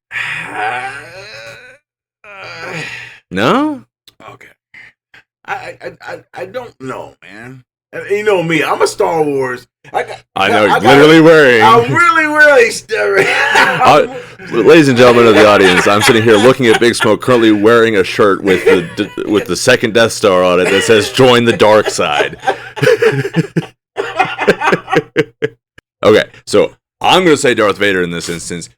No. Okay. I don't know, man. You know me, I'm a Star Wars. I know you're literally wearing. I'm really staring. Ladies and gentlemen of the audience, I'm sitting here looking at Big Smoke, currently wearing a shirt with the second Death Star on it that says "Join the Dark Side." Okay, so I'm going to say Darth Vader in this instance.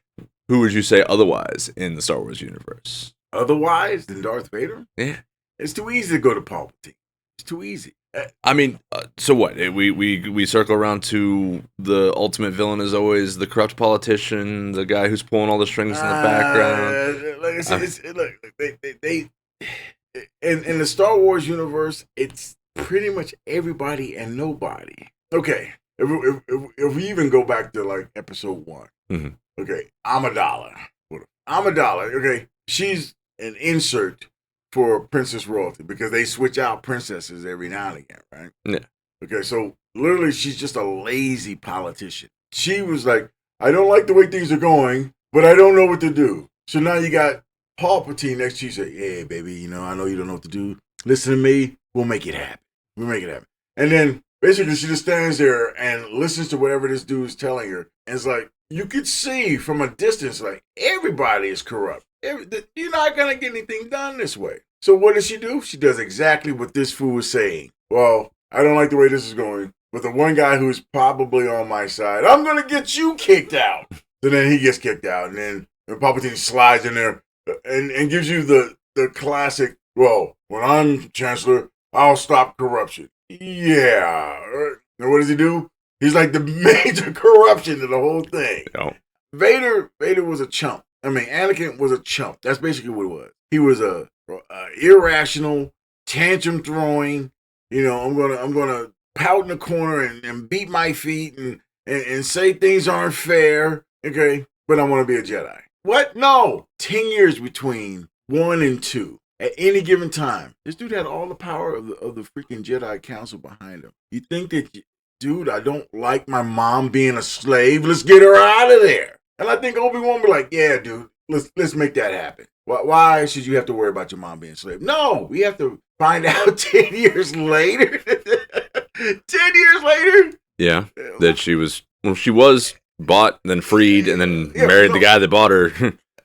Who would you say otherwise in the Star Wars universe? Otherwise than Darth Vader? Yeah, it's too easy to go to Palpatine. It's too easy. I mean, so what? We circle around to the ultimate villain is always the corrupt politician, the guy who's pulling all the strings in the background. They in the Star Wars universe, it's pretty much everybody and nobody. Okay, if we even go back to like episode 1, okay, Amidala. Okay, she's an insert for Princess Royalty, because they switch out princesses every now and again, right? Yeah. Okay, so literally she's just a lazy politician. She was like, I don't like the way things are going, but I don't know what to do. So now you got Palpatine next to you. Say, hey, baby, I know you don't know what to do. Listen to me. We'll make it happen. And then basically she just stands there and listens to whatever this dude is telling her. And it's like, you could see from a distance, like, everybody is corrupt. You're not going to get anything done this way. So what does she do? She does exactly what this fool is saying. Well, I don't like the way this is going, but the one guy who's probably on my side, I'm going to get you kicked out. So then he gets kicked out, and then Palpatine slides in there and gives you the classic, well, when I'm Chancellor, I'll stop corruption. Yeah. And what does he do? He's like the major corruption of the whole thing. No. Vader was a chump. I mean, Anakin was a chump. That's basically what it was. He was a irrational, tantrum throwing. I'm gonna pout in the corner and beat my feet and say things aren't fair. Okay, but I want to be a Jedi. What? No. 10 years between 1 and 2. At any given time, this dude had all the power of the freaking Jedi Council behind him. You think that dude, I don't like my mom being a slave. Let's get her out of there. And I think Obi-Wan be like, yeah, dude, let's make that happen. Why should you have to worry about your mom being a slave? No, we have to find out 10 years later. 10 years later? Yeah, that she was bought, then freed, and then married the guy that bought her.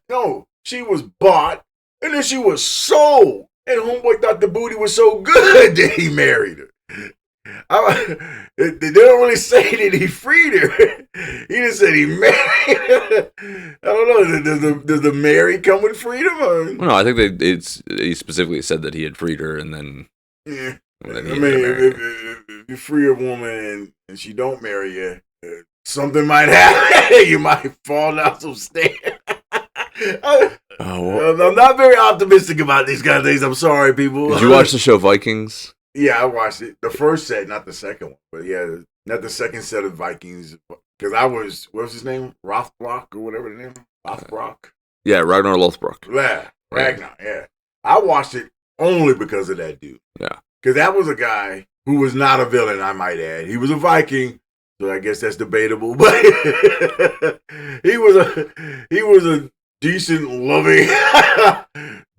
No, she was bought, and then she was sold. And homeboy thought the booty was so good that he married her. They don't really say that he freed her. He just said he married her. I don't know. Does the marry come with freedom? Or? Well, no, I think he specifically said that he had freed her, and then yeah. And then I mean, if you free a woman and she don't marry you, something might happen. You might fall down some stairs. I'm not very optimistic about these kind of things. I'm sorry, people. Did you watch the show Vikings? Yeah, I watched it. The first set, not the second one. But yeah, not the second set of Vikings. Because what was his name? Rothbrock or whatever the name is? Rothbrock? Yeah, Ragnar Lothbrok. Yeah, Ragnar, yeah. I watched it only because of that dude. Yeah. Because that was a guy who was not a villain, I might add. He was a Viking, so I guess that's debatable. But he was a decent, loving,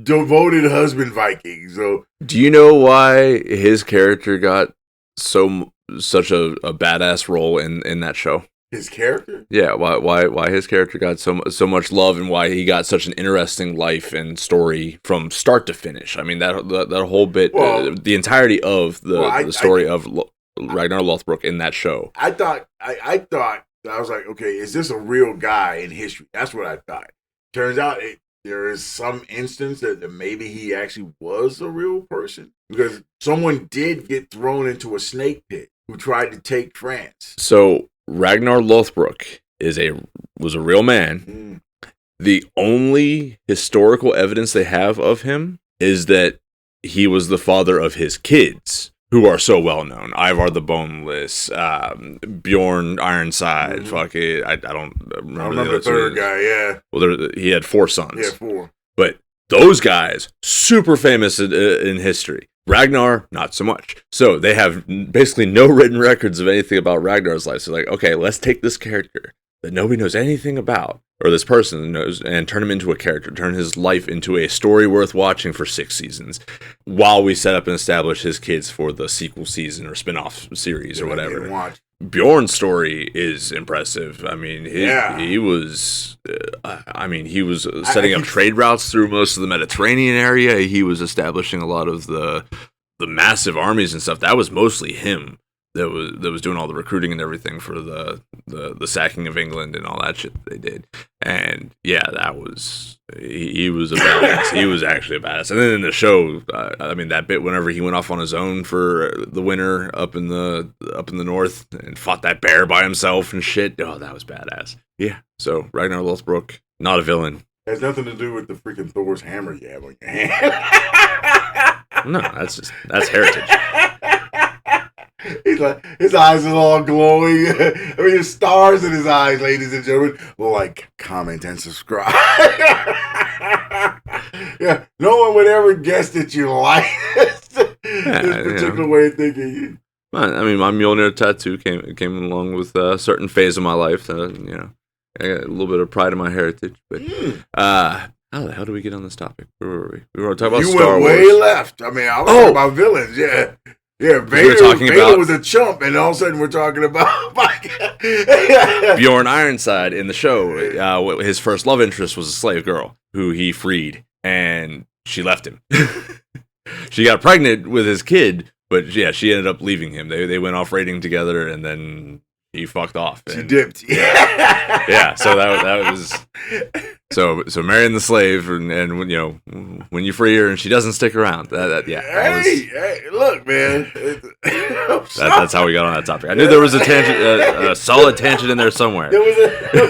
devoted husband Viking. So, do you know why his character got such a badass role in that show? His character? Yeah, why his character got so much love, and why he got such an interesting life and story from start to finish. I mean, that whole bit, the entirety of the story of Ragnar Lothbrok in that show. I thought I was like, okay, is this a real guy in history? That's what I thought. Turns out there is some instance that maybe he actually was a real person, because someone did get thrown into a snake pit who tried to take France. So Ragnar Lothbrok was a real man. The only historical evidence they have of him is that he was the father of his kids, who are so well known. Ivar the Boneless, Bjorn Ironside. Fuck it, I don't remember the third guy. Yeah. Well, he had 4 sons. Yeah, 4. But those guys, super famous in history. Ragnar, not so much. So they have basically no written records of anything about Ragnar's life. So like, okay, let's take this character that nobody knows anything about, or this person knows, and turn him into a character, turn his life into a story worth watching for 6 seasons, while we set up and establish his kids for the sequel season or spin-off series or whatever. Bjorn's story is impressive. I mean, he was setting up trade routes through most of the Mediterranean area. He was establishing a lot of the massive armies and stuff. That was mostly him that was doing all the recruiting and everything for the sacking of England and all that shit that they did. And yeah, he was a badass. He was actually a badass. And then in the show, I mean, that bit whenever he went off on his own for the winter up in the north and fought that bear by himself and shit. Oh, that was badass. Yeah. So Ragnar Lothbrok, not a villain. Has nothing to do with the freaking Thor's hammer you have on your hand. No, that's heritage. He's like, his eyes are all glowing. I mean, there's stars in his eyes, ladies and gentlemen. Like, comment, and subscribe. Yeah, no one would ever guess that you like this particular way of thinking. I mean, my Mjolnir tattoo came along with a certain phase of my life. I got a little bit of pride in my heritage. But how the hell did we get on this topic? Where were we? We were talking about Star Wars. You went way left. I mean, I was talking about villains, yeah. Yeah, Vader was a chump, and all of a sudden we're talking about Bjorn Ironside in the show. His first love interest was a slave girl who he freed, and she left him. She got pregnant with his kid, but yeah, she ended up leaving him. They went off raiding together, and then he fucked off. She dipped. Yeah, so that was so marrying the slave, and when you free her and she doesn't stick around. Hey, look, man. That's how we got on that topic. I knew there was a tangent, a solid tangent in there somewhere. There was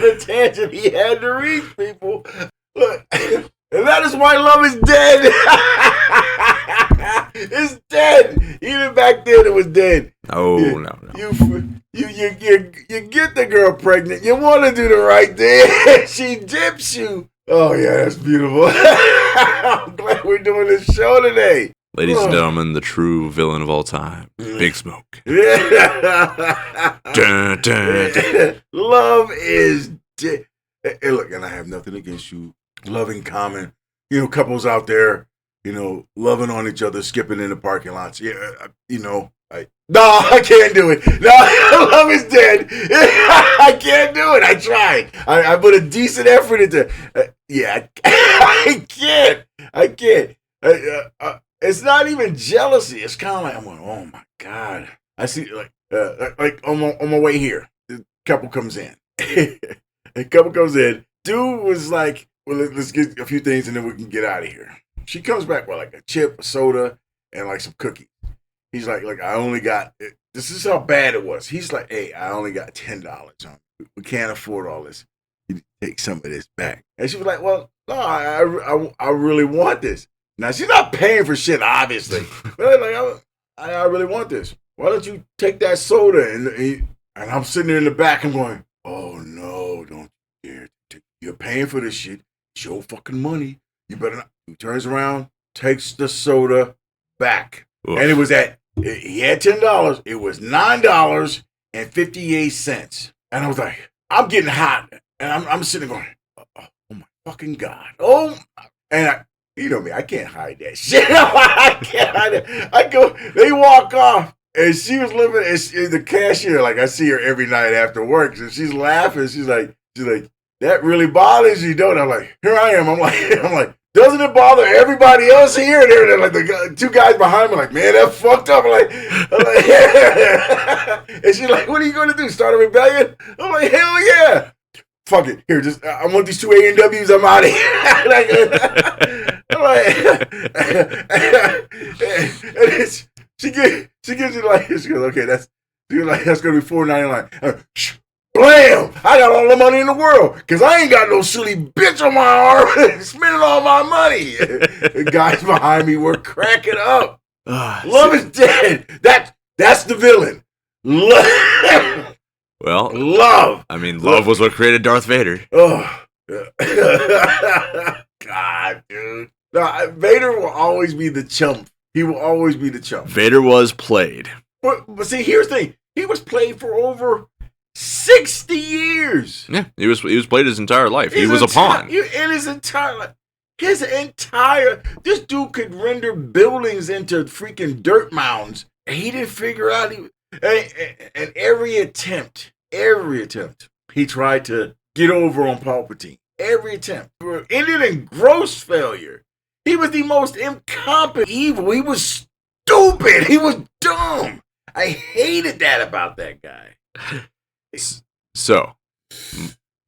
a tangent he had to reach, people. Look, and that is why love is dead. It's dead. Even back then, it was dead. Oh no. You get the girl pregnant. You want to do the right thing. She dips you. Oh yeah, that's beautiful. I'm glad we're doing this show today. Ladies and gentlemen, the true villain of all time, Big Smoke. Yeah. Dun, dun, dun. Love is dead. Hey, look, and I have nothing against you. Love in common. You know, couples out there, you know, loving on each other, skipping in the parking lots. Yeah, you know, no, I can't do it. No, love is dead. I can't do it. I tried. I put a decent effort into. Yeah, I can't. It's not even jealousy. It's kind of like I'm going, oh my god. I see, like on my way here, the couple comes in. A couple comes in. Dude was like, well, let's get a few things and then we can get out of here. She comes back with like a chip, a soda, and like some cookies. He's like, look, I only got, this is how bad it was. He's like, hey, I only got $10. We can't afford all this. You take some of this back. And she was like, well, no, I really want this. Now, she's not paying for shit, obviously. But like, I really want this. Why don't you take that soda? And I'm sitting there in the back, I'm going, oh no, don't you dare. You're paying for this shit. It's your fucking money. You better not. He turns around, takes the soda back. Oof. And it was he had $10. It was $9.58. And I was like, I'm getting hot. And I'm sitting there going, oh my fucking God. Oh, and you know me, I can't hide that shit. I can't hide it. They walk off. And she was living as the cashier. Like, I see her every night after work. So she's laughing. She's like, that really bothers you, don't it? I'm like, here I am. I'm like, doesn't it bother everybody else here? And they're like, the two guys behind me, like, man, that fucked up. I'm like, and she's like, what are you going to do? Start a rebellion? I'm like, hell yeah. Fuck it. Here, just, I want these 2 A&Ws. I'm out of here. I'm like, and she gives you like, she goes, okay, that's going to be $4.99. Blam! I got all the money in the world because I ain't got no silly bitch on my arm spending all my money. The guys behind me were cracking up. Love is dead. That's the villain. Well, love. I mean, love was what created Darth Vader. Oh, God, dude. No, Vader will always be the chump. He will always be the chump. Vader was played. But see, here's the thing. He was played for over 60 years. Yeah, he was played his entire life. He was a pawn. In his entire life. This dude could render buildings into freaking dirt mounds. And he didn't figure out, and every attempt, he tried to get over on Palpatine. Every attempt ended in gross failure. He was the most incompetent evil. He was stupid. He was dumb. I hated that about that guy. So,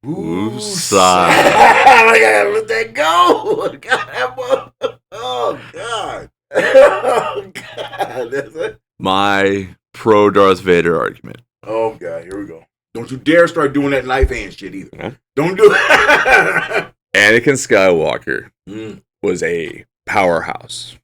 Woosah. I gotta let that go. Oh, God. Oh, God. My pro Darth Vader argument. Oh, God. Here we go. Don't you dare start doing that knife hand shit either. Huh? Don't do it. Anakin Skywalker was a powerhouse.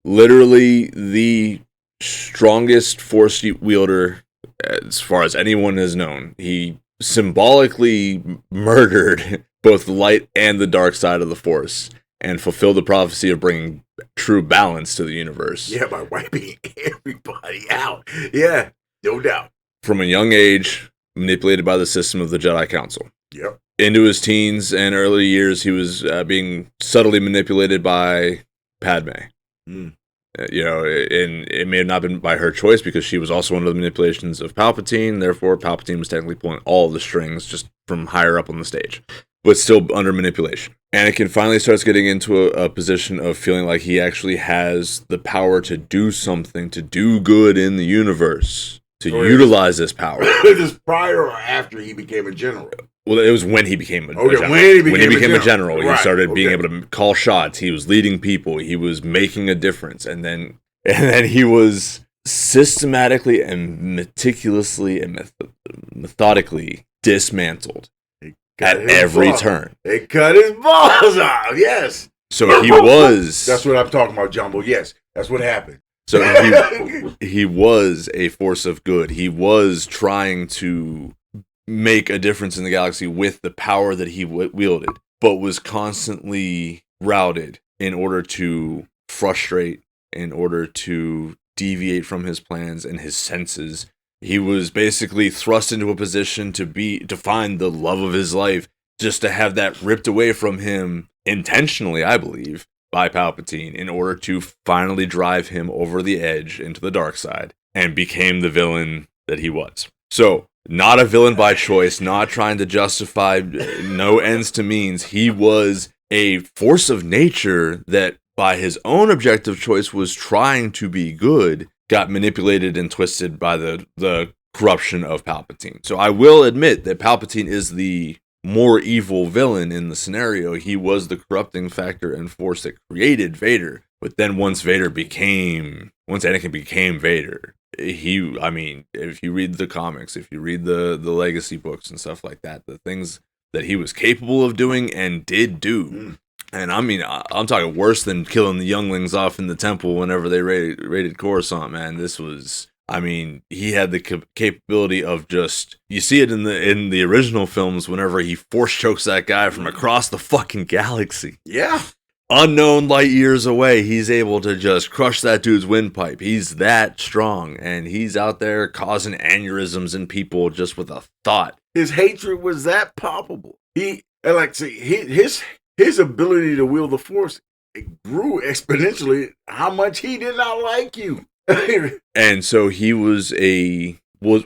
Literally the strongest Force wielder as far as anyone has known. He symbolically murdered both the light and the dark side of the Force and fulfilled the prophecy of bringing true balance to the universe. Yeah, by wiping everybody out. Yeah, no doubt. From a young age, manipulated by the system of the Jedi Council. Yep. Into his teens and early years, he was being subtly manipulated by Padme. You know, and it may have not been by her choice because she was also under the manipulations of Palpatine. Therefore, Palpatine was technically pulling all of the strings just from higher up on the stage, but still under manipulation. Anakin finally starts getting into a position of feeling like he actually has the power to do something, to do good in the universe, to utilize this power. Is this prior or after he became a general? Well, it was when he became a general. When he became a general, he started being able to call shots. He was leading people. He was making a difference. And then he was systematically and meticulously and methodically dismantled at every turn. They cut his balls off, yes. So he was... That's what I'm talking about, Jumbo. Yes, that's what happened. So he was a force of good. He was trying to make a difference in the galaxy with the power that he wielded, but was constantly routed in order to frustrate in order to deviate from his plans and his senses. He was basically thrust into a position to find the love of his life, just to have that ripped away from him intentionally, I believe, by Palpatine in order to finally drive him over the edge into the dark side and became the villain that he was. So, not a villain by choice, not trying to justify no ends to means. He was a force of nature that by his own objective choice was trying to be good, got manipulated and twisted by the corruption of Palpatine. So I will admit that Palpatine is the more evil villain in the scenario. He was the corrupting factor and force that created Vader. But then once Anakin became Vader, if you read the comics, if you read the legacy books and stuff like that, the things that he was capable of doing and did do. And I'm talking worse than killing the younglings off in the temple whenever they raided Coruscant, man. This was, he had the capability of just, you see it in the original films whenever he force chokes that guy from across the fucking galaxy. Yeah. Unknown light years away, he's able to just crush that dude's windpipe. He's that strong, and he's out there causing aneurysms in people just with a thought. His hatred was that palpable. His ability to wield the Force, it grew exponentially. How much he did not like you. And so he was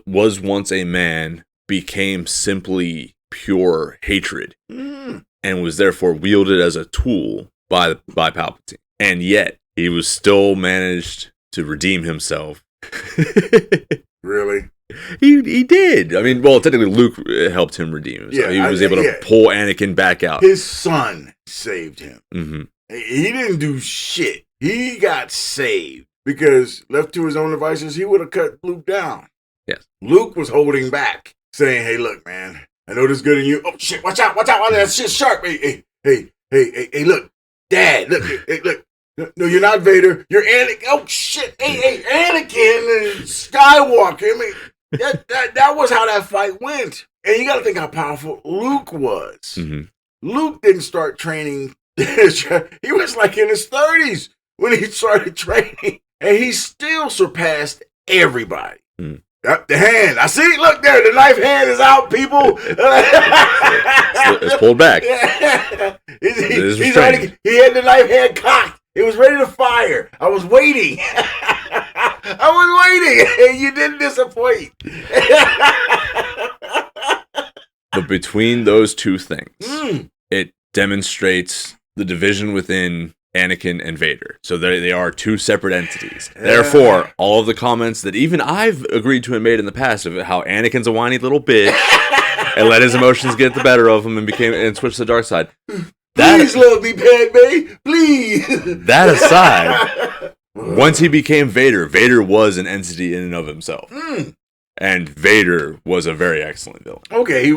once a man, became simply pure hatred, and was therefore wielded as a tool by Palpatine. And yet he was still managed to redeem himself. Really? He did. Technically Luke helped him redeem himself. He was able to pull Anakin back out. His son saved him. Mm-hmm. He didn't do shit. He got saved because left to his own devices, he would have cut Luke down. Yes. Look was holding back, saying, "Hey, look, man, I know this good in you. Oh shit, watch out, that shit's sharp. Hey, look, Dad, look, hey, look. No, you're not Vader. You're Anakin. Oh shit, hey, Anakin Skywalker. That was how that fight went. And you got to think how powerful Luke was. Mm-hmm. Luke didn't start training. He was like in his 30s when he started training, and he still surpassed everybody. Mm. The hand, I see. Look there, the knife hand is out, people. It's pulled back. He's ready. He had the knife hand cocked. It was ready to fire. I was waiting. And you didn't disappoint. But between those two things, it demonstrates the division within Anakin and Vader. So they are two separate entities. Therefore, all of the comments that even I've agreed to and made in the past of how Anakin's a whiny little bitch and let his emotions get the better of him and switch to the dark side. Please love me, Padme. Please. That aside, once he became Vader, Vader was an entity in and of himself. And Vader was a very excellent villain. Okay,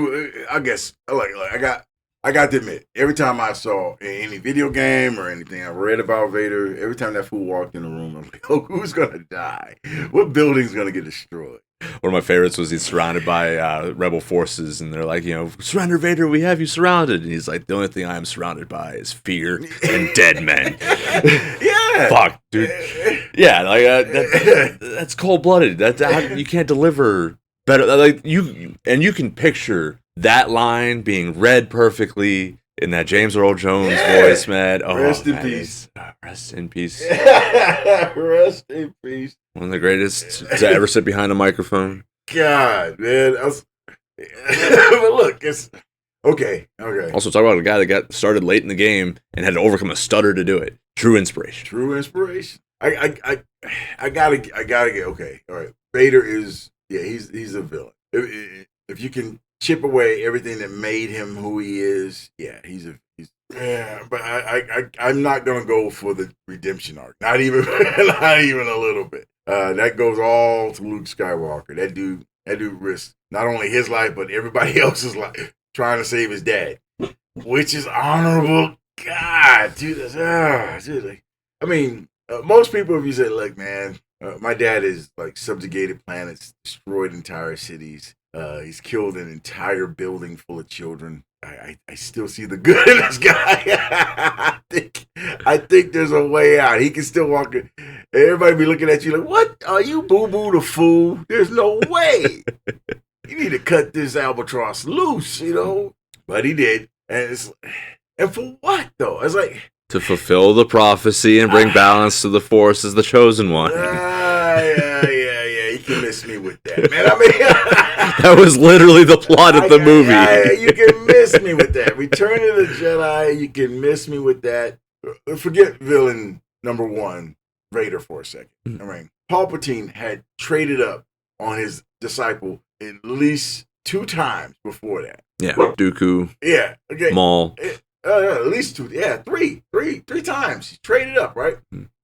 I guess I got to admit, every time I saw any video game or anything, I read about Vader, every time that fool walked in the room, I'm like, oh, who's going to die? What building's going to get destroyed? One of my favorites was he's surrounded by rebel forces, and they're like, surrender, Vader, we have you surrounded. And he's like, the only thing I am surrounded by is fear and dead men. Yeah. Fuck, dude. Yeah, that's cold-blooded. You can't deliver better. You can picture that line being read perfectly in that James Earl Jones voice, man. Oh, rest in peace. Rest in peace. Rest in peace. One of the greatest to ever sit behind a microphone. God, man. But look, it's okay. Also, talk about a guy that got started late in the game and had to overcome a stutter to do it. True inspiration. I gotta get okay. All right. Vader is he's a villain. If you can chip away everything that made him who he is, but I'm not gonna go for the redemption arc. Not even a little bit. That goes all to Luke Skywalker. That dude risked not only his life but everybody else's life trying to save his dad, which is honorable. God, dude, most people, if you say, look, man, my dad is like subjugated planets, destroyed entire cities. He's killed an entire building full of children. I still see the good in this guy. I think there's a way out. He can still walk it. Everybody be looking at you like, what? Are you boo-boo the fool? There's no way. You need to cut this albatross loose, you know? But he did. And for what, though? It's like... To fulfill the prophecy and bring balance to the Force as the chosen one. Yeah. You can miss me with that, man. I mean... That was literally the plot of the movie. You can miss me with that. Return of the Jedi, you can miss me with that. Forget villain number 1, Vader, for a second. I mean, Palpatine had traded up on his disciple at least 2 times before that. Yeah, Dooku. Yeah, okay. Maul. At least 2. Yeah, three times. He traded up, right?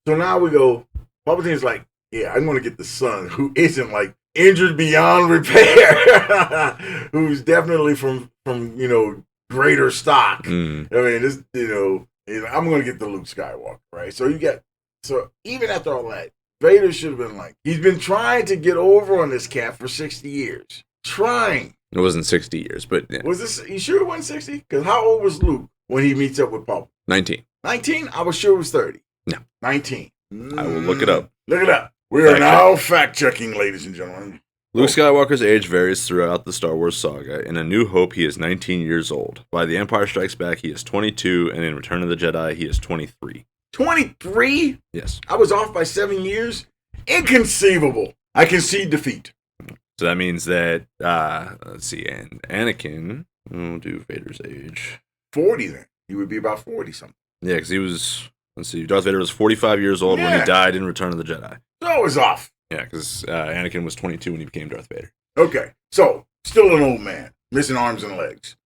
So now we go. Palpatine's like, yeah, I'm going to get the son who isn't like injured beyond repair, who's definitely from greater stock. I mean, this, I'm going to get the Luke Skywalker, right? So even after all that, Vader should have been like, he's been trying to get over on this cat for 60 years. Trying. It wasn't 60 years, but yeah. Was this, you sure it wasn't 60? Because how old was Luke when he meets up with Palpatine? 19. 19? I was sure it was 30. No. 19. I will look it up. Look it up. We are now fact-checking, ladies and gentlemen. Luke Skywalker's age varies throughout the Star Wars saga. In A New Hope, he is 19 years old. By The Empire Strikes Back, he is 22, and in Return of the Jedi, he is 23. 23? Yes. I was off by 7 years? Inconceivable. I concede defeat. So that means that, let's see, and Anakin, we'll do Vader's age. 40 then. He would be about 40 something. Yeah, because he was, let's see, Darth Vader was 45 years old when he died in Return of the Jedi. So it was off. Yeah, because Anakin was 22 when he became Darth Vader. Okay, so still an old man, missing arms and legs.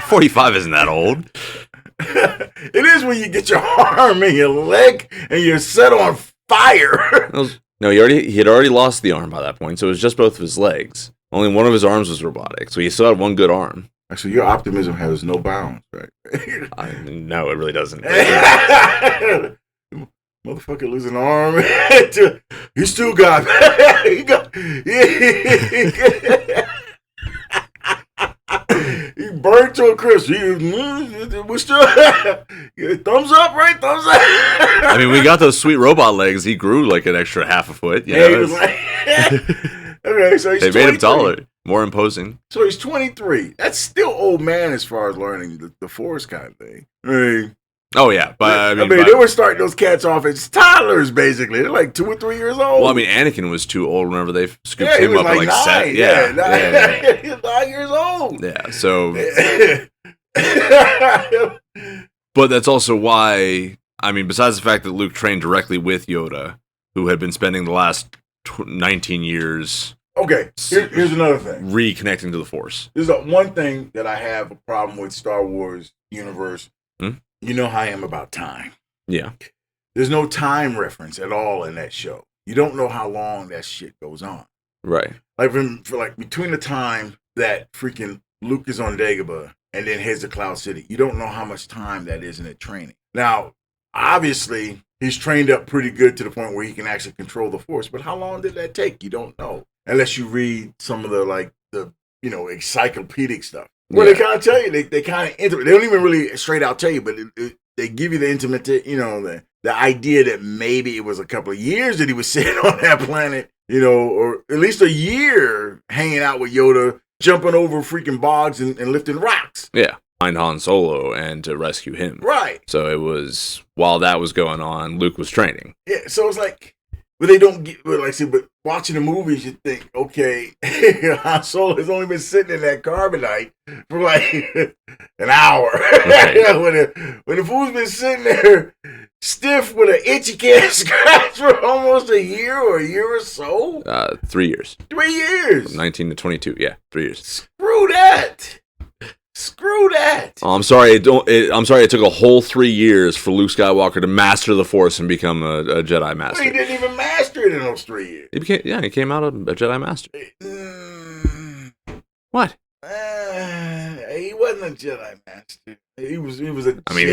45 isn't that old. It is when you get your arm and your leg and you're set on fire. No, he had already lost the arm by that point, so it was just both of his legs. Only one of his arms was robotic, so he still had one good arm. Actually, your optimism has no bounds, right? No, it really doesn't. Motherfucker losing an arm. He still got. He burned to a crisp. We still. Thumbs up, right? Thumbs up. I mean, we got those sweet robot legs. He grew like an extra half a foot. Yeah, he was like. Okay, so he's 23. They made him taller, more imposing. So he's 23. That's still old man as far as learning the Force kind of thing. I mean, oh yeah, but I mean, they were starting those cats off as toddlers, basically. They're like 2 or 3 years old. Well, I mean, Anakin was too old. Remember, they scooped him up like at 7. Yeah. He was 9 years old. Yeah, so. But that's also why. I mean, besides the fact that Luke trained directly with Yoda, who had been spending the last 19 years. Okay, here's another thing. Reconnecting to the Force. There's one thing that I have a problem with Star Wars universe. You know how I am about time. Yeah. There's no time reference at all in that show. You don't know how long that shit goes on. Right. Like between the time that freaking Luke is on Dagobah and then heads to Cloud City, you don't know how much time that is in the training. Now, obviously, he's trained up pretty good to the point where he can actually control the Force. But how long did that take? You don't know. Unless you read some of the encyclopedic stuff. Well, they kind of tell you. They kind of they don't even really straight out tell you, but they give you the intimate, the idea that maybe it was a couple of years that he was sitting on that planet, or at least a year hanging out with Yoda, jumping over freaking bogs and lifting rocks. Yeah. Find Han Solo and to rescue him. Right. So it was, while that was going on, Luke was training. Yeah, so it's like, but they don't get, but watching the movies, you think, okay, Han Solo has only been sitting in that carbonite for like an hour. Right. when the fool's been sitting there stiff with an itchy cat scratch for almost a year or so. 3 years. 3 years. From 19 to 22, yeah, 3 years. Screw that. Screw that! Oh, I'm sorry. I'm sorry. It took a whole 3 years for Luke Skywalker to master the Force and become a Jedi Master. Well, he didn't even master it in those 3 years. He came out a Jedi Master. What? He wasn't a Jedi Master. He was a Jedi. I mean,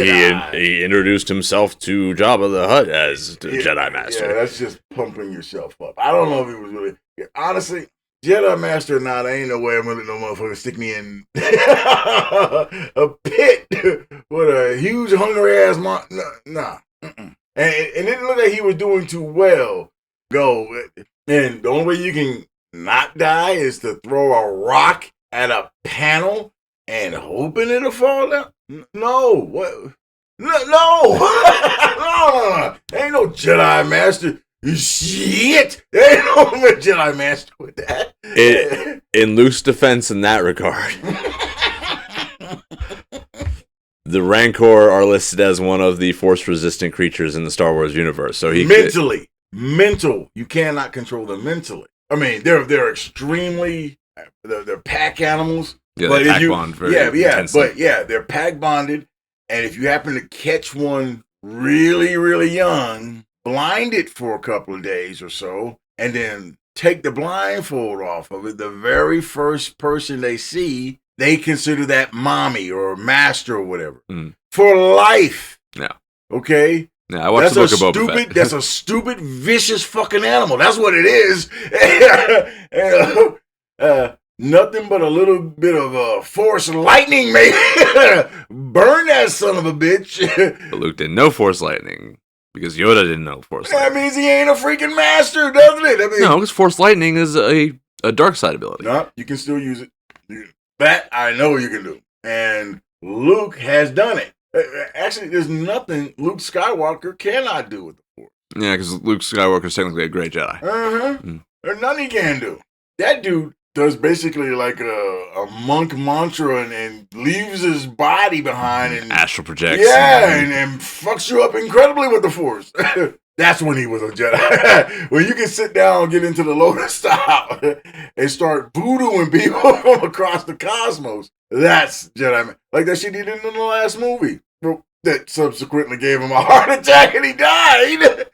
he introduced himself to Jabba the Hutt as Jedi Master. Yeah, that's just pumping yourself up. I don't know if he was really. Honestly, Jedi Master, nah, there ain't no way I'm gonna let no motherfucker stick me in a pit with a huge hungry ass nah. And it didn't look like he was doing too well. And the only way you can not die is to throw a rock at a panel and hoping it'll fall down. No, what? No, no. Ain't no Jedi Master. Shit! There ain't no Jedi Master with that. In Luke's defense in that regard, the Rancor are listed as one of the force-resistant creatures in the Star Wars universe. So mental. You cannot control them mentally. I mean, they're extremely they're pack animals. Yeah, they pack bond very intensely. But they're pack bonded, and if you happen to catch one really, really young, blind it for a couple of days or so, and then take the blindfold off of it, the very first person they see, they consider that mommy or master or whatever. For life. Yeah. Okay? Yeah, I watched the book of Boba Fett. That's a stupid, vicious fucking animal. That's what it is. Nothing but a little bit of force lightning may burn that son of a bitch. But Luke didn't know force lightning. Because Yoda didn't know force lightning. That means he ain't a freaking master, doesn't it? I mean, no, because force lightning is a dark side ability. No, you can still use it. That I know you can do. And Luke has done it. Actually, there's nothing Luke Skywalker cannot do with the force. Yeah, because Luke Skywalker is technically a great Jedi. There's nothing he can do. That dude does basically like a monk mantra and leaves his body behind and astral projects. Yeah, and fucks you up incredibly with the force. That's when he was a Jedi. When you can sit down, get into the Lotus style, and start voodooing people from across the cosmos. That's Jedi. Like that shit he did in the last movie. That subsequently gave him a heart attack and he died.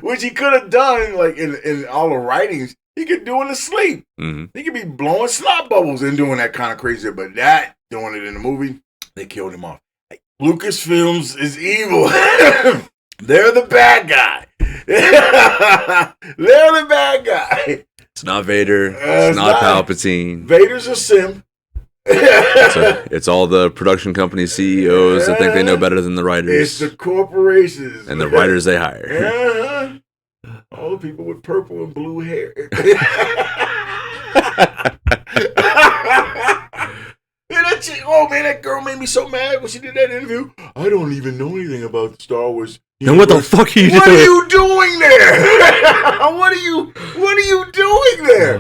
Which he could have done, like in all the writings, he could do in his sleep. He could be blowing snot bubbles and doing that kind of crazy. But that, doing it in the movie, they killed him off. Like, Lucasfilms is evil. They're the bad guy. They're the bad guy. It's not Vader. It's not Palpatine. Vader's a simp. It's all the production company CEOs that think they know better than the writers. It's the corporations. And the writers they hire. All the people with purple and blue hair. Oh man, that girl made me so mad when she did that interview. I don't even know anything about Star Wars. Then what the fuck are you doing? What are you doing there? What are you doing there?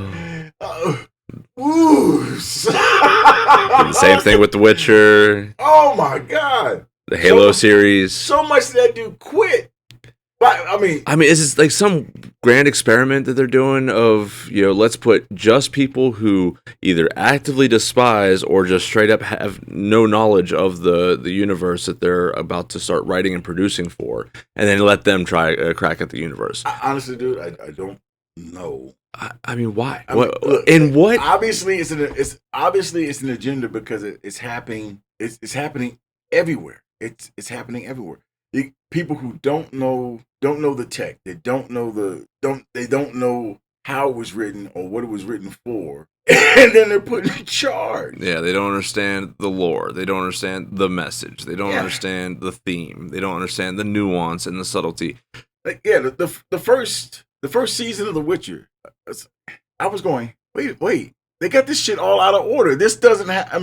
The same thing with The Witcher. Oh my god. The Halo series. So much that dude quit. But I mean, is this like some grand experiment that they're doing of, let's put just people who either actively despise or just straight up have no knowledge of the universe that they're about to start writing and producing for, and then let them try a crack at the universe? Honestly, dude, I don't know. I mean, why? Look, in what? Obviously, it's an agenda because it's happening. It's happening everywhere. It's happening everywhere. People who don't know the tech. They don't know how it was written or what it was written for, and then they're put in charge. Yeah, they don't understand the lore. They don't understand the message. They don't understand the theme. They don't understand the nuance and the subtlety. Like, the first season of The Witcher, I was going, wait, they got this shit all out of order. This doesn't have. I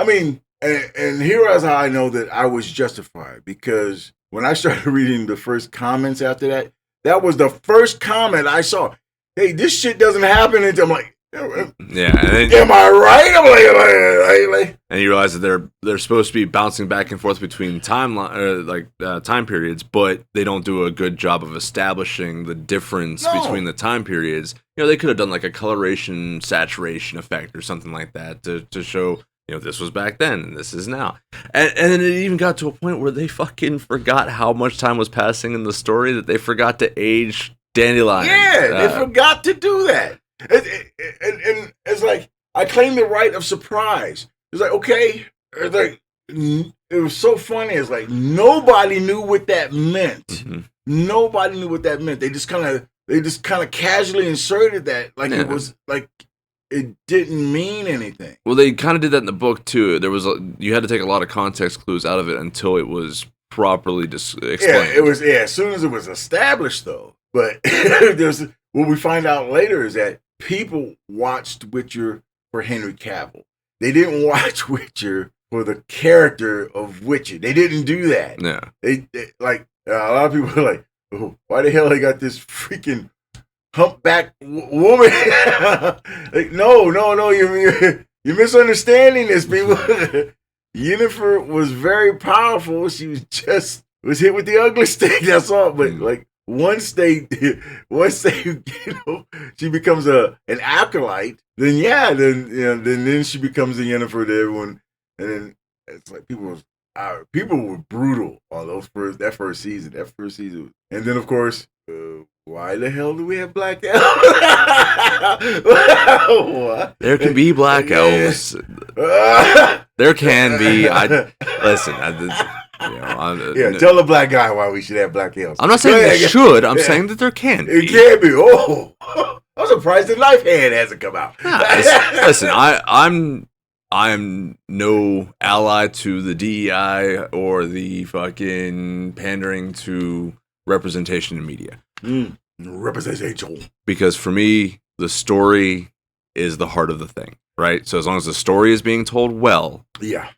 mean, and here is how I know that I was justified, because when I started reading the first comments after that, that was the first comment I saw. Hey, this shit doesn't happen until I'm like, yeah. And then, am I right? I'm like, and you realize that they're supposed to be bouncing back and forth between time periods, but they don't do a good job of establishing the difference between the time periods. They could have done like a coloration saturation effect or something like that to show, this was back then and this is now. And then it even got to a point where they fucking forgot how much time was passing in the story, that they forgot to age Dandelion. Yeah, they forgot to do that. And it's like, I claim the right of surprise. It's like, okay. It's like, it was so funny. It's like, nobody knew what that meant. Nobody knew what that meant. They just kind of they just kind of casually inserted that, like it was like it didn't mean anything. Well, they kind of did that in the book too. You had to take a lot of context clues out of it until it was properly explained. Yeah, it was. Yeah, as soon as it was established, though. But there's what we find out later is that people watched Witcher for Henry Cavill. They didn't watch Witcher for the character of Witcher. They didn't do that. Yeah. They like a lot of people are like, oh, why the hell they got this freaking humpback woman? Like, no, you're misunderstanding this, people. Yennefer was very powerful. She was hit with the ugly stick. That's all. But like once they she becomes an acolyte, then she becomes a Yennefer to everyone. And then it's like people were brutal on that first season. And then of course, why the hell do we have black elves? There can be black elves. There can be. Tell the black guy why we should have black elves. I'm not saying they should. I'm saying that there can be. It can be. Oh, I'm surprised the knife hand hasn't come out. Listen, I'm no ally to the DEI or the fucking pandering to representation in media. Representation. Because for me, the story is the heart of the thing, right? So as long as the story is being told well,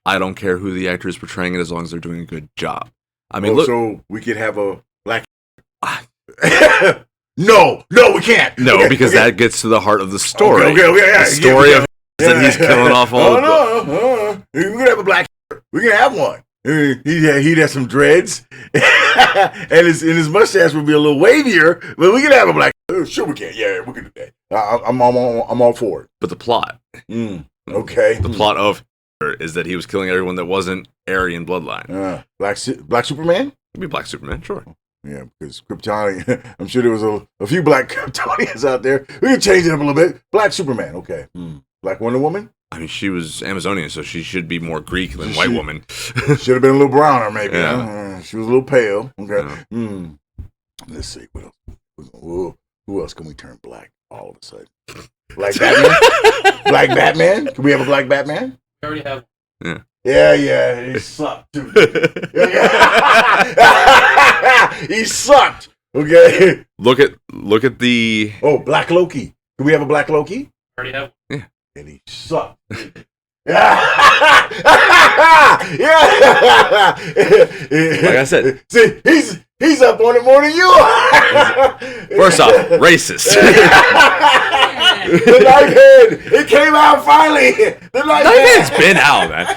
I don't care who the actor is portraying it as long as they're doing a good job. I mean, so we could have a black... No, we can't. No, because that gets to the heart of the story. Okay, the story of that he's killing off all the... We can have a black... We can have one. He'd have some dreads, and his mustache would be a little wavier. But we can have a black. Sure, we can. Yeah, we can do that. I'm all for it. But the plot, okay. The plot of is that he was killing everyone that wasn't Aryan bloodline. Black Superman. It'd be Black Superman, sure. Yeah, because Kryptonian. I'm sure there was a few black Kryptonians out there. We can change it up a little bit. Black Superman. Okay. Black Wonder Woman. I mean, she was Amazonian, so she should be more Greek than white woman. Should have been a little browner, maybe. Yeah. Huh? She was a little pale. Okay. Yeah. Let's see. What else? Who else can we turn black all of a sudden? Black Batman? Black Batman? Can we have a black Batman? We already have. Yeah. Yeah. He sucked, too. He sucked. Okay. Look at the... Oh, Black Loki. Can we have a Black Loki? Already have. Yeah. And he sucked. Like I said, see, he's up on it more than you are. First off, racist. The knife head, it came out finally. The knife head's been out, man.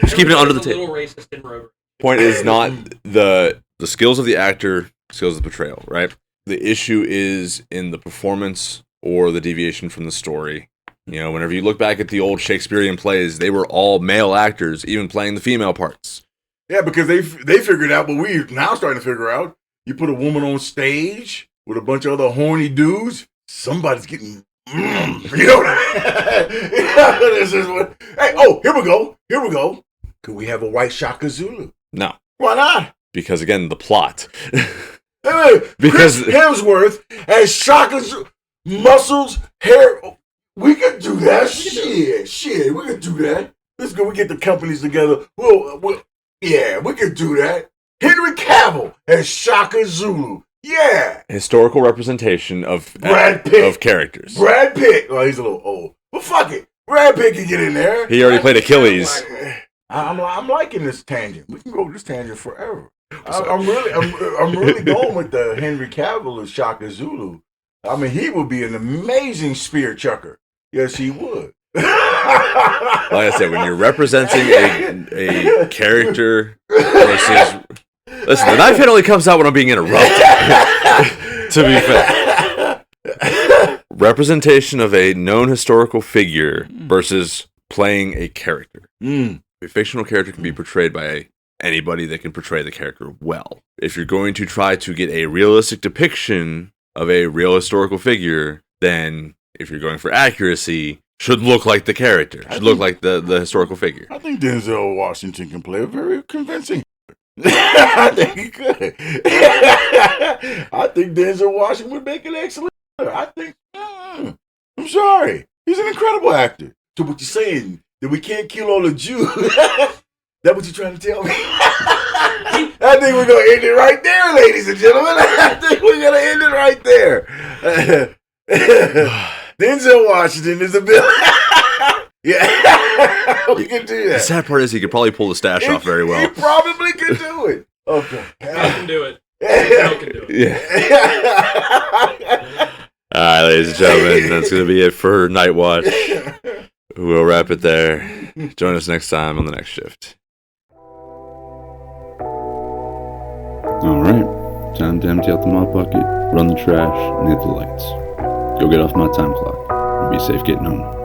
Just keeping it under the table. A little racist in Rover. Point is not the skills of the actor, skills of the portrayal, right? The issue is in the performance or the deviation from the story. You know, whenever you look back at the old Shakespearean plays, they were all male actors, even playing the female parts. Yeah, because they figured out, but we're now starting to figure out, you put a woman on stage with a bunch of other horny dudes, somebody's getting, you know what this is what, hey, oh, here we go. Could we have a white Shaka Zulu? No. Why not? Because, again, the plot. Because Chris Hemsworth has Shaka Zulu, muscles, hair... We could do that. Shit, we could do that. Let's go. We get the companies together. Yeah, we could do that. Henry Cavill as Shaka Zulu. Yeah. Historical representation of Brad Pitt. Of characters. Brad Pitt. Oh, he's a little old. But fuck it. Brad Pitt can get in there. He already played Achilles. I'm liking this tangent. We can go this tangent forever. I'm really going with the Henry Cavill as Shaka Zulu. I mean, he would be an amazing spear chucker. Yes, he would. Like I said, when you're representing a character versus... Listen, the knife head only comes out when I'm being interrupted. To be fair. Representation of a known historical figure versus playing a character. A fictional character can be portrayed by anybody that can portray the character well. If you're going to try to get a realistic depiction of a real historical figure, then if you're going for accuracy, should look like the character, should look like the historical figure. I think Denzel Washington can play a very convincing. I think he could. I think Denzel Washington would make an excellent actor. I think. I'm sorry. He's an incredible actor. So what you're saying, that we can't kill all the Jews? That what you're trying to tell me? I think we're going to end it right there, ladies and gentlemen. I think we're going to end it right there. Denzel Washington is a villain. Yeah, we can do that. The sad part is he could probably pull the stash off very well. He probably could do it. Okay. I can do it. I can do it. Yeah. All right, ladies and gentlemen, that's going to be it for Nightwatch. We'll wrap it there. Join us next time on the next shift. Alright, time to empty out the mop bucket, run the trash, and hit the lights. Go get off my time clock, and be safe getting home.